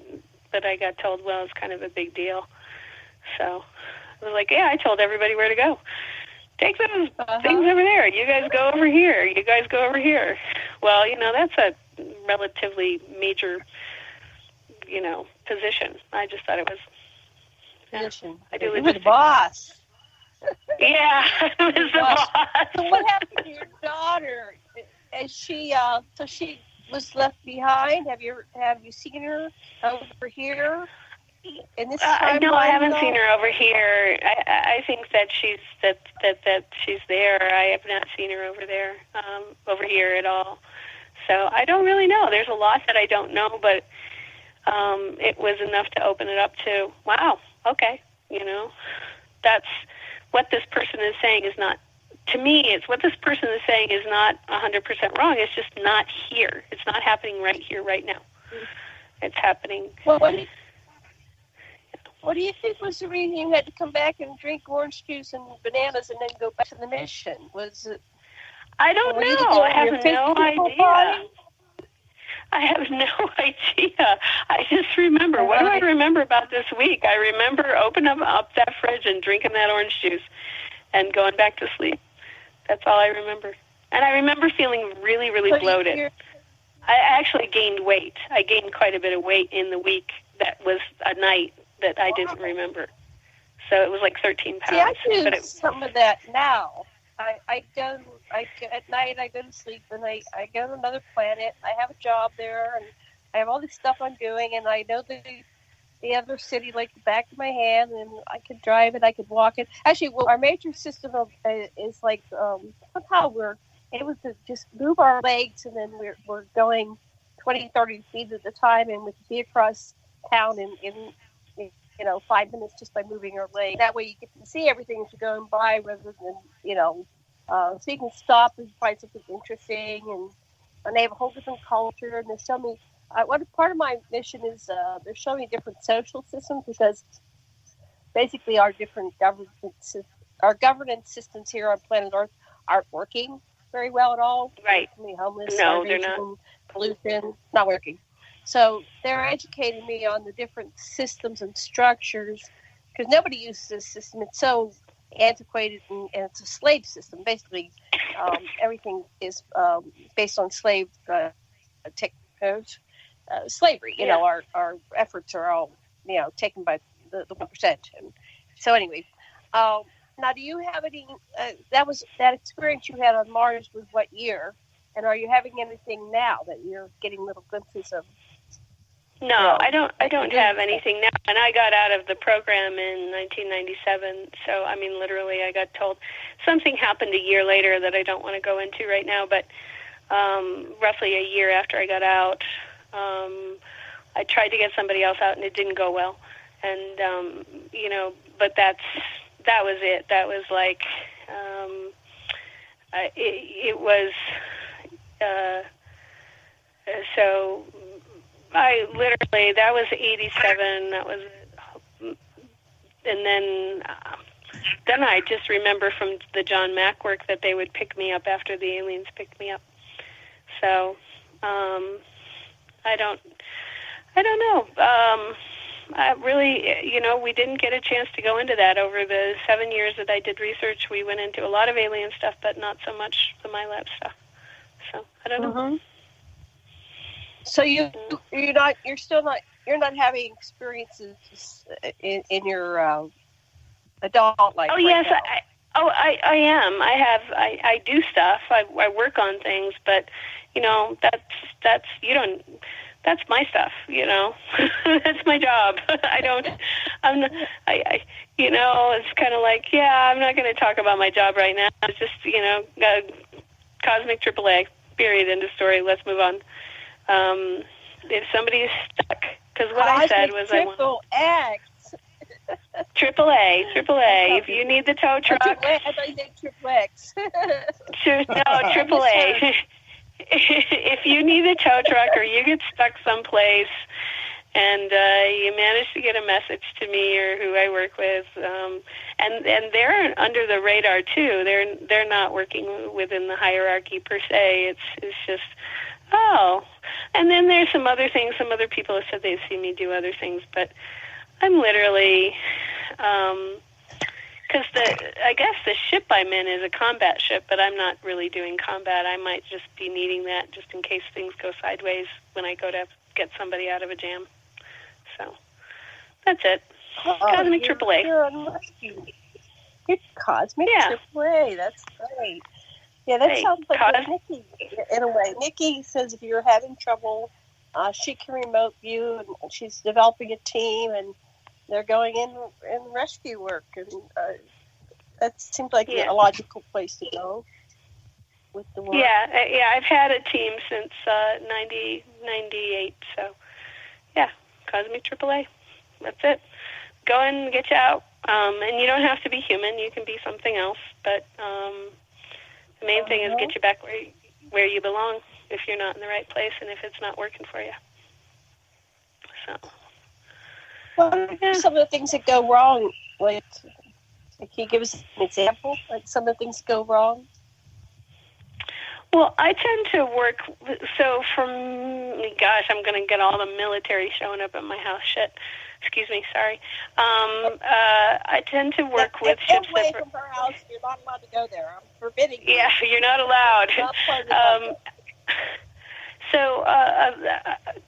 I got told, well, it's kind of a big deal. So I was like, yeah, I told everybody where to go. Take those things over there. You guys go over here. You guys go over here. Well, that's a relatively major, position. I just thought it was. Position. I do you were the boss. Yeah, I was the boss. So what happened to your daughter? Is she? So she was left behind. Have you seen her over here? In this no, I haven't seen her over here. I think that she's there. I have not seen her over there, over here at all. So I don't really know. There's a lot that I don't know, but it was enough to open it up to, wow, okay, that's what this person is saying is not, to me, it's what this person is saying is not 100% wrong. It's just not here. It's not happening right here, right now. It's happening. Well, what do you think was the reason you had to come back and drink orange juice and bananas and then go back to the mission? Was it? I don't know. I have no idea. I have no idea. I just remember. What do I remember about this week? I remember opening up that fridge and drinking that orange juice and going back to sleep. That's all I remember. And I remember feeling really, really bloated. I actually gained weight. I gained quite a bit of weight in the week that was a night that I didn't remember. So it was like 13 pounds. See, I do some of that now. At night I go to sleep and I go to another planet. I have a job there and I have all this stuff I'm doing, and I know the other city like the back of my hand, and I could drive it, I could walk it. Actually, well, our major system is like somehow we're able to just move our legs, and then we're going 20, 30 feet at a time, and we can be across town in 5 minutes just by moving our leg. That way you get to see everything as you're going by, rather than, so you can stop and find something interesting, and they have a whole different culture, and there's so many. What part of my mission is they're showing different social systems, because basically our different governance systems here on planet Earth aren't working very well at all. Right. Homeless, no, they're not. Pollution, not working. So they're educating me on the different systems and structures, because nobody uses this system. It's so antiquated, and it's a slave system. Basically, everything is based on slave slavery. Our efforts are all taken by the 1%. And so anyway, now do you have any? That experience you had on Mars was what year? And are you having anything now that you're getting little glimpses of? No, I don't have anything now. And I got out of the program in 1997. So, literally I got told something happened a year later that I don't want to go into right now. But roughly a year after I got out. I tried to get somebody else out, and it didn't go well. And, but that was it. That was like, it was, so I literally, that was 87, that was, and then I just remember from the John Mack work that they would pick me up after the aliens picked me up. So, I don't know. I really, we didn't get a chance to go into that. Over the 7 years that I did research, we went into a lot of alien stuff, but not so much the MyLab stuff. So I don't know. So you're not having experiences in your adult life. Oh, right yes, now. I am. I do stuff. I work on things, but that's my stuff, that's my job. It's kind of like, I'm not going to talk about my job right now. It's just, cosmic AAA, period, end of story. Let's move on. If somebody's stuck, because what I said was I want AAA. If you need the tow truck. I thought you said triple X. No, AAA. If you need a tow truck or you get stuck someplace and you manage to get a message to me or who I work with, and they're under the radar too. They're not working within the hierarchy per se. It's just and then there's some other things. Some other people have said they've seen me do other things, but I'm literally. Because I guess the ship I'm in is a combat ship, but I'm not really doing combat. I might just be needing that just in case things go sideways when I go to get somebody out of a jam. So that's it. Cosmic AAA. You're on rescue. You're Cosmic AAA. That's great. Yeah, that sounds like Nikki in a way. Nikki says if you're having trouble, she can remote view, and she's developing a team, and they're going in rescue work, and that seems like a logical place to go with the work. Yeah, I've had a team since 98, so Cosmic AAA. That's it. Go in and get you out, and you don't have to be human. You can be something else, but the main thing is get you back where you belong if you're not in the right place and if it's not working for you. So. What are some of the things that go wrong? Like, can you give us an example? Like some of the things that go wrong? Well, I tend to work, so I'm going to get all the military showing up at my house. Shit. Excuse me, sorry. I tend to work with ships that... from her house, you're not allowed to go there. I'm forbidding you. Yeah, you're not allowed. So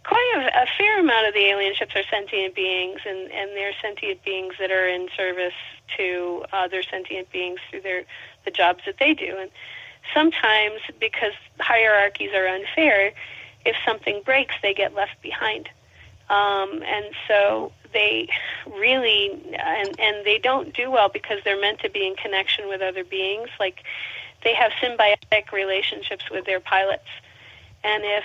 quite a fair amount of the alien ships are sentient beings, and they're sentient beings that are in service to other sentient beings through the jobs that they do. And sometimes, because hierarchies are unfair, if something breaks, they get left behind. And so they really, and they don't do well because they're meant to be in connection with other beings. Like, they have symbiotic relationships with their pilots. And if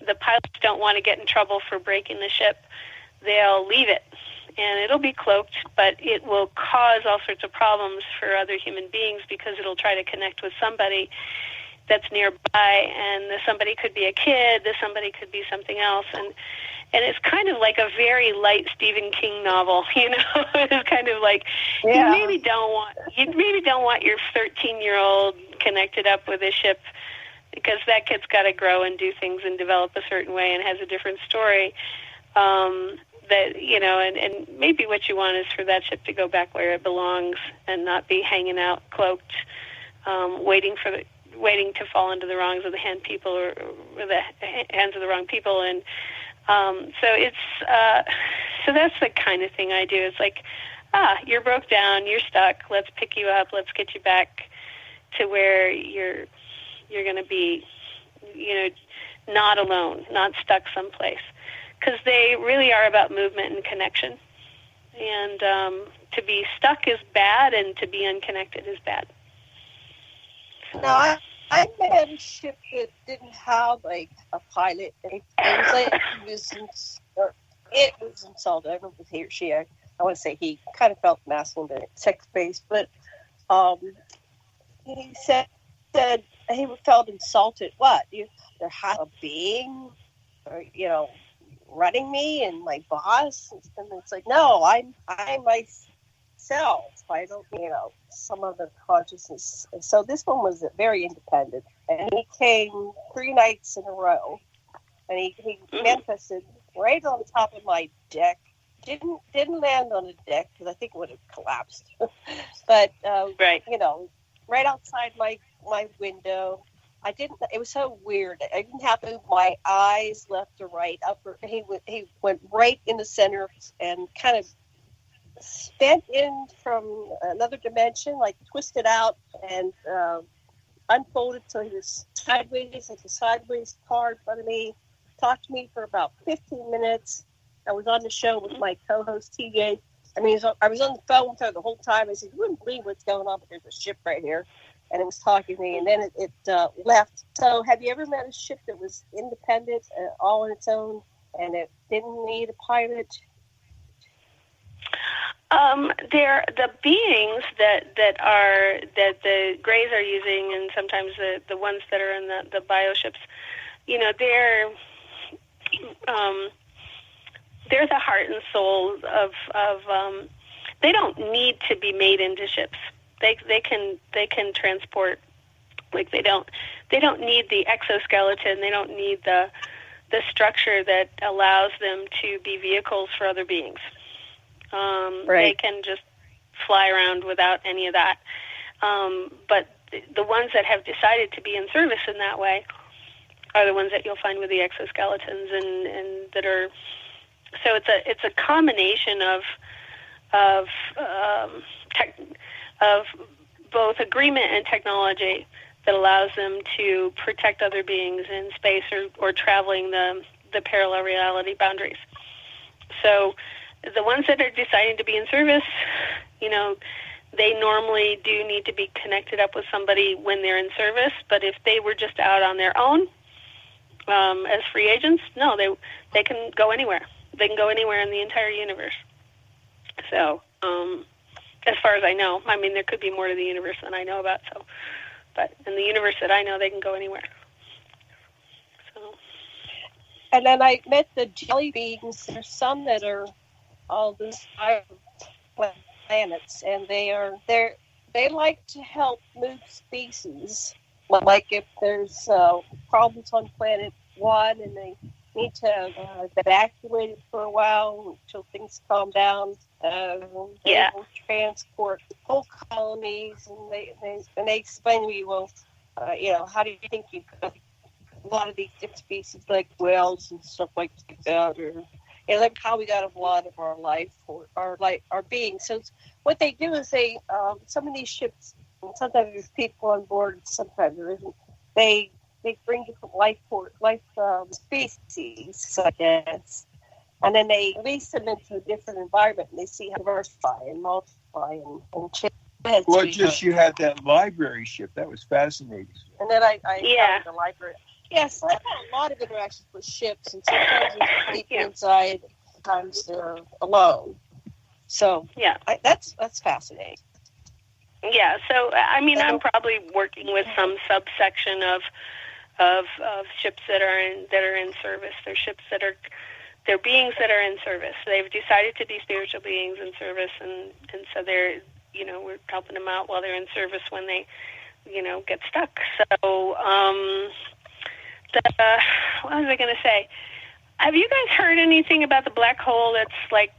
the pilots don't want to get in trouble for breaking the ship, they'll leave it. And it'll be cloaked, but it will cause all sorts of problems for other human beings because it'll try to connect with somebody that's nearby, and the somebody could be a kid, the somebody could be something else. And it's kind of like a very light Stephen King novel, It's kind of like you maybe don't want your 13-year-old connected up with a ship, because that kid's got to grow and do things and develop a certain way and has a different story. And maybe what you want is for that ship to go back where it belongs and not be hanging out cloaked, waiting to fall into the wrongs of the hand people or the hands of the wrong people. And so that's the kind of thing I do. It's like, you're broke down, you're stuck, let's pick you up, let's get you back to where you're going to be, not alone, not stuck someplace. Because they really are about movement and connection. And to be stuck is bad, and to be unconnected is bad. So. Now, I met a ship that didn't have like a pilot. It was like it was insulted. I don't know if it was he or she. I want to say he kind of felt masculine, but sex-based. But he said he felt insulted. What? There has a being, or, running me and my boss, and it's like, no, I'm myself. I don't, some other consciousness. And so this one was very independent, and he came 3 nights in a row, and he manifested right on top of my deck. Didn't land on the deck because I think it would have collapsed. But right outside my window. It was so weird. I didn't have to move my eyes left or right, up or he went right in the center and kind of sped in from another dimension, like twisted out and unfolded so he was sideways, like a sideways car in front of me. Talked to me for about 15 minutes. I was on the show with my co-host TJ. I was on the phone with her the whole time. I said, "You wouldn't believe what's going on, but there's a ship right here." And it was talking to me, and then it left. So have you ever met a ship that was independent, all on its own, and it didn't need a pilot? They're the beings that the Greys are using, and sometimes the ones that are in the bioships, they're the heart and soul of they don't need to be made into ships. They can transport, like they don't need the exoskeleton. They don't need the structure that allows them to be vehicles for other beings. Right. They can just fly around without any of that. But the ones that have decided to be in service in that way are the ones that you'll find with the exoskeletons and that are. So it's a combination of both agreement and technology that allows them to protect other beings in space or traveling the parallel reality boundaries. So the ones that are deciding to be in service, they normally do need to be connected up with somebody when they're in service. But if they were just out on their own as free agents, no, they can go anywhere. They can go anywhere in the entire universe. So, as far as I know, there could be more to the universe than I know about. So, but in the universe that I know, they can go anywhere. So, and then I met the jelly beings. There's some that are all this planets, and they like to help move species. Like if there's problems on planet 1 and they need to evacuate it for a while until things calm down. They will transport whole colonies, and they explain to me, well, how do you think you could? A lot of these different species, like whales and stuff like that, or like how we got a lot of our life or our being. So what they do is some of these ships, sometimes there's people on board, sometimes there isn't. They bring different life species, I guess, and then they release them into a different environment, and they see how to diversify and multiply and change. Well, just you had that library ship. That was fascinating. And then I found the library. Yes, I've had a lot of interactions with ships, and sometimes there's people inside, sometimes they're alone. So that's fascinating. Yeah, so I'm probably working with some subsection of ships that are in service. They're ships they're beings that are in service. They've decided to be spiritual beings in service, and so they're we're helping them out while they're in service when they get stuck. So what was I going to say? Have you guys heard anything about the black hole that's like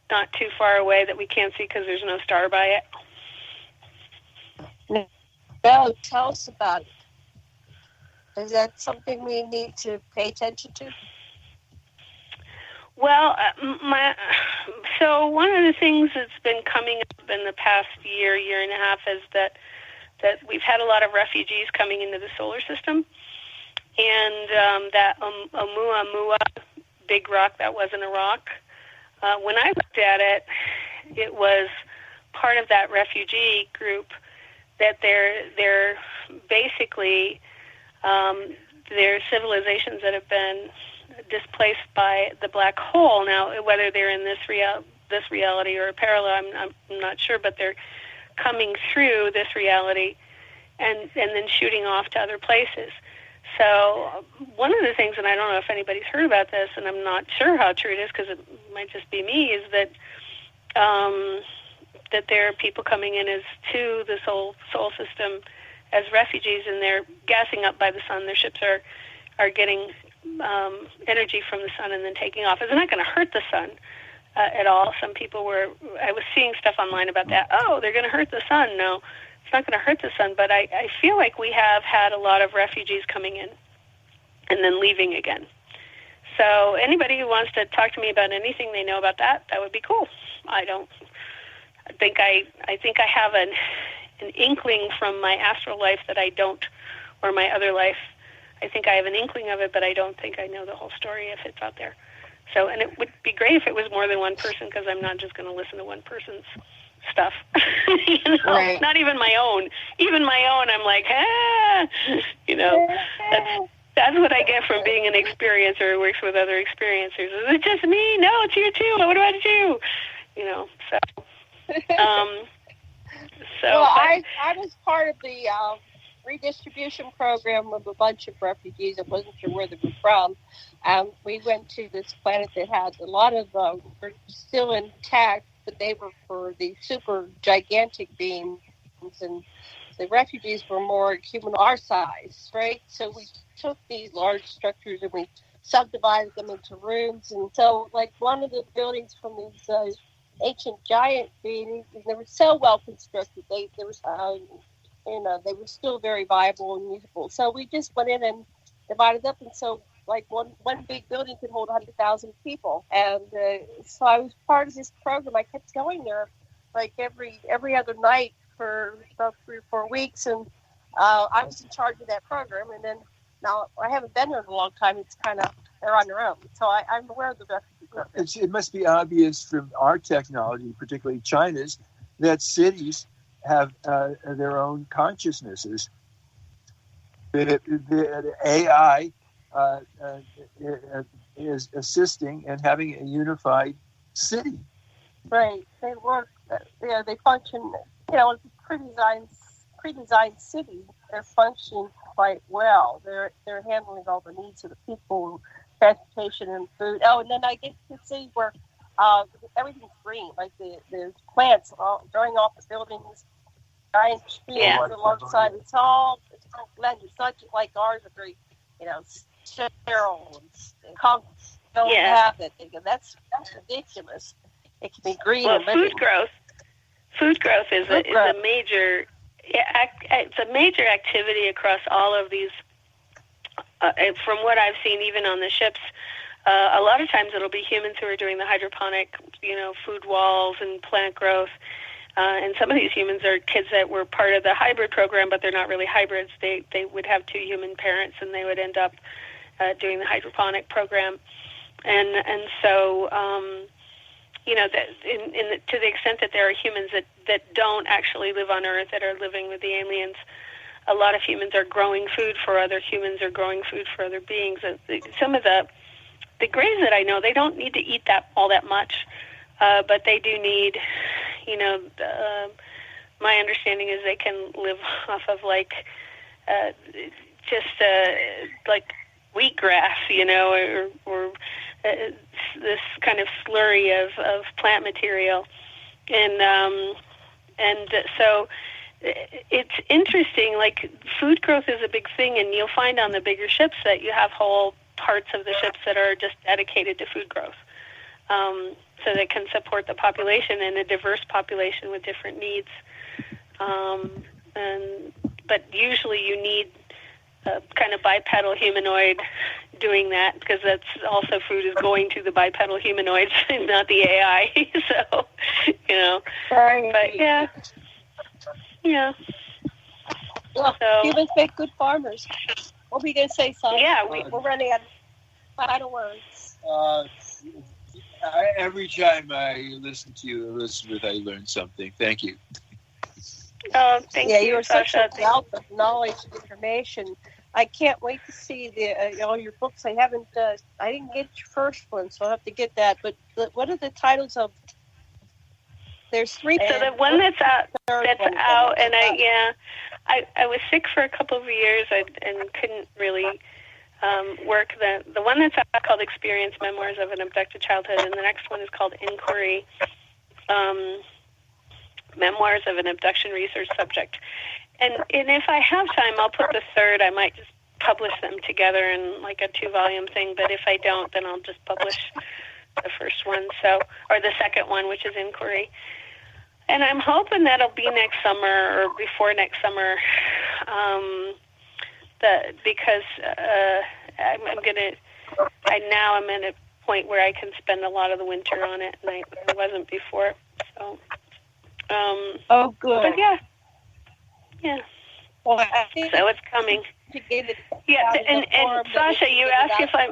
not too far away that we can't see because there's no star by it? No, tell us about it. Is that something we need to pay attention to? Well, so one of the things that's been coming up in the past year and a half is that we've had a lot of refugees coming into the solar system, and that Oumuamua big rock that wasn't a rock. When I looked at it, it was part of that refugee group that they're basically they're civilizations that have been displaced by the black hole. Now, whether they're in this reality or a parallel, I'm not sure, but they're coming through this reality and then shooting off to other places. So one of the things, and I don't know if anybody's heard about this, and I'm not sure how true it is because it might just be me, is that that there are people coming in as to the solar system as refugees, and they're gassing up by the sun. Their ships are getting energy from the sun and then taking off. It's not going to hurt the sun at all. Some people I was seeing stuff online about that. Oh, they're going to hurt the sun. No, it's not going to hurt the sun. But I feel like we have had a lot of refugees coming in and then leaving again. So anybody who wants to talk to me about anything they know about that would be cool. I think I have an inkling from my astral life that I don't, or my other life. I think I have an inkling of it, but I don't think I know the whole story if it's out there. So, and it would be great if it was more than one person, because I'm not just going to listen to one person's stuff. You know? Right. Not even my own. Even my own, I'm like, you know, that's what I get from being an experiencer who works with other experiencers. Is it just me? No, it's you too. What about you? You know, so. Well, I was part of the redistribution program of a bunch of refugees. I wasn't sure where they were from. We went to this planet that had a lot of were still intact, but they were for the super gigantic beings, and the refugees were more human our size, right? So we took these large structures and we subdivided them into rooms. And so, like, one of the buildings from these ancient giant beings, they were so well constructed. They were still very viable and usable. So we just went in and divided up, and so like one big building could hold 100,000 people. And so I was part of this program. I kept going there like every other night for about 3 or 4 weeks, and I was in charge of that program. And then now I haven't been there in a long time. It's kind of they're on their own. So I'm aware of the refugee program. It must be obvious from our technology, particularly China's, that cities have their own consciousnesses. The AI is assisting and having a unified city. Right. They work. They function. You know, it's a pre-designed city. They're functioning quite well. They're handling all the needs of the people, transportation and food. Oh, and then I get to see where everything's green, like there's plants growing off the buildings, giant trees alongside. It's all blended. It's not just like ours are very, sterile and concrete. Don't have it. That's ridiculous. It can be green. Well, food growth is a major. It's a major activity across all of these. From what I've seen, even on the ships, a lot of times it'll be humans who are doing the hydroponic, food walls and plant growth. And some of these humans are kids that were part of the hybrid program, but they're not really hybrids. They would have 2 human parents, and they would end up doing the hydroponic program. And so, to the extent that there are humans that don't actually live on Earth, that are living with the aliens, a lot of humans are growing food for other humans or growing food for other beings. Some of the Greys that I know, they don't need to eat all that much, but they do need, my understanding is they can live off of like wheatgrass, or this kind of slurry of plant material, and so it's interesting. Like, food growth is a big thing, and you'll find on the bigger ships that you have whole parts of the ships that are just dedicated to food growth, so they can support the population, and a diverse population with different needs. But usually you need a kind of bipedal humanoid doing that, because that's also food is going to the bipedal humanoids and not the AI. So, Right. But yeah. Well, humans make good farmers. What were you going to say, Sasha? Yeah, we're running out of final words. Every time I listen to you, Elizabeth, I learn something. Thank you. Oh, thank Yeah, you, you're such Sasha. a wealth of knowledge and information. I can't wait to see all your books. I didn't get your first one, so I'll have to get that. But what are the titles of? There's 3. So the one that's out, and I was sick for a couple of years and couldn't really work. The one that's out called Experience Memoirs of an Abducted Childhood, and the next one is called Inquiry. Memoirs of an Abduction Research Subject. And if I have time, I'll put the third. I might just publish them together in like a 2-volume thing, but if I don't, then I'll just publish the first one, or the second one, which is Inquiry. And I'm hoping that'll be next summer or before next summer, because I'm at a point where I can spend a lot of the winter on it, and I wasn't before. So. Oh, good. But yeah. Well, I think so it's coming. Yeah, and Sasha, you asked if I'm.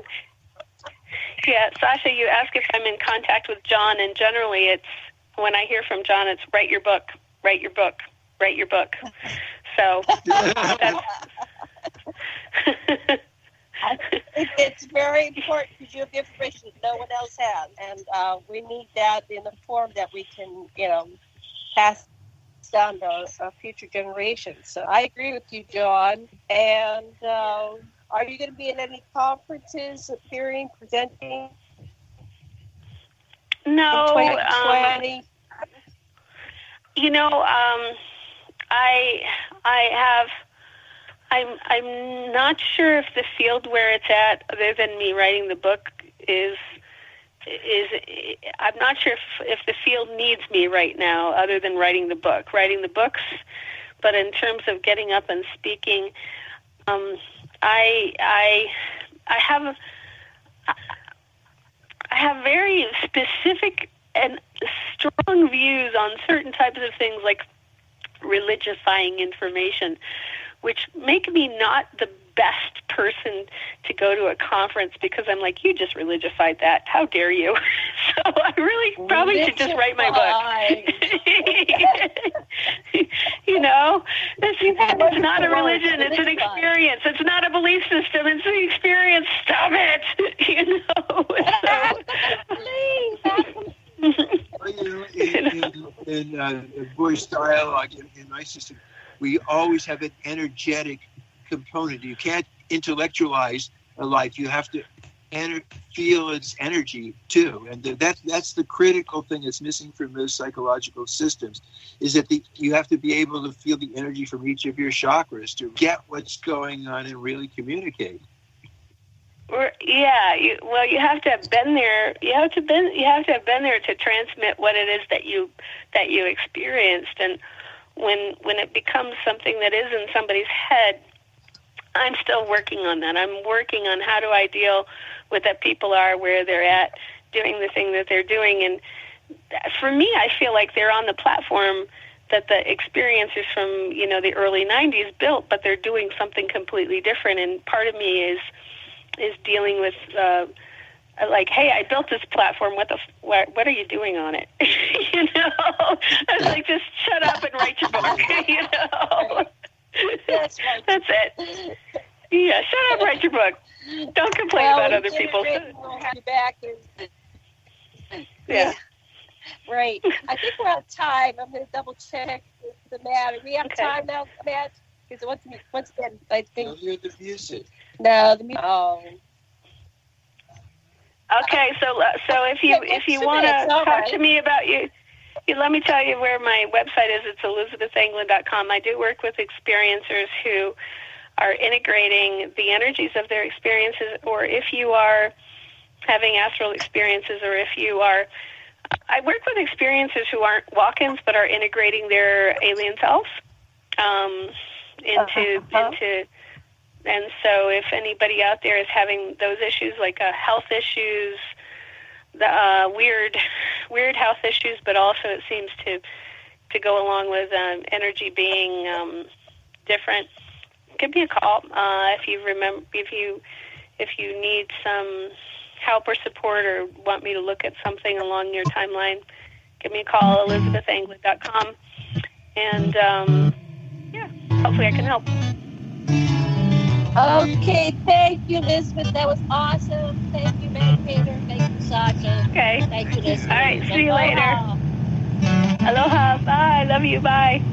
Yeah, Sasha, you asked if I'm in contact with John, and generally, it's when I hear from John, it's write your book, write your book, write your book. So that's. It's very important because you have information that no one else has, and we need that in a form that we can, pass down to future generations. So I agree with you, John. And are you going to be in any conferences, appearing, presenting? No. 2020? I have. I'm not sure if the field where it's at, other than me writing the book, is I'm not sure if the field needs me right now, other than writing the books. But in terms of getting up and speaking, I have very specific and strong views on certain types of things, like religifying information, which make me not the best person to go to a conference, because I'm like, you just religified that. How dare you? So I really probably should just write my book. It's not a religion. It's an experience. It's not a belief system. It's an experience. Stop it. In voice dialogue, in my system, we always have an energetic component. You can't intellectualize a life. You have to feel its energy too, and that's the critical thing that's missing from those psychological systems, is that you have to be able to feel the energy from each of your chakras to get what's going on and really communicate. You have to have been there. You have to have been there to transmit what it is that you experienced, and when it becomes something that is in somebody's head, I'm still working on that. I'm working on how do I deal with that people are where they're at, doing the thing that they're doing. And for me, I feel like they're on the platform that the experiencers from, the early 90s built, but they're doing something completely different. And part of me is dealing with, like, hey, I built this platform. What are you doing on it? I was like, just shut up and write your book. That's right. That's it. Yeah, shut up, write your book. Don't complain about other people. We'll have you back. Yeah. Right. I think we're out of time. I'm going to double check the Matt. Are we out of time now, Matt? Because once again, I think. Don't hear the music. No, the music. Oh. Okay, so if you want to talk to me about you, let me tell you where my website is. It's ElizabethAnglin.com. I do work with experiencers who are integrating the energies of their experiences, or if you are having astral experiences, or if you are... I work with experiencers who aren't walk-ins but are integrating their alien selves into... And so if anybody out there is having those issues, like health issues, the weird health issues, but also it seems to go along with energy being different, give me a call if you need some help or support, or want me to look at something along your timeline. Give me a call, ElizabethAnglin.com. And yeah, hopefully I can help. Okay, thank you, Elizabeth. That was awesome. Thank you, Amadpainter. Thank you, Sasha. Okay. Thank you, listeners. All right, see you Aloha. later. Aloha. Bye. Love you. Bye.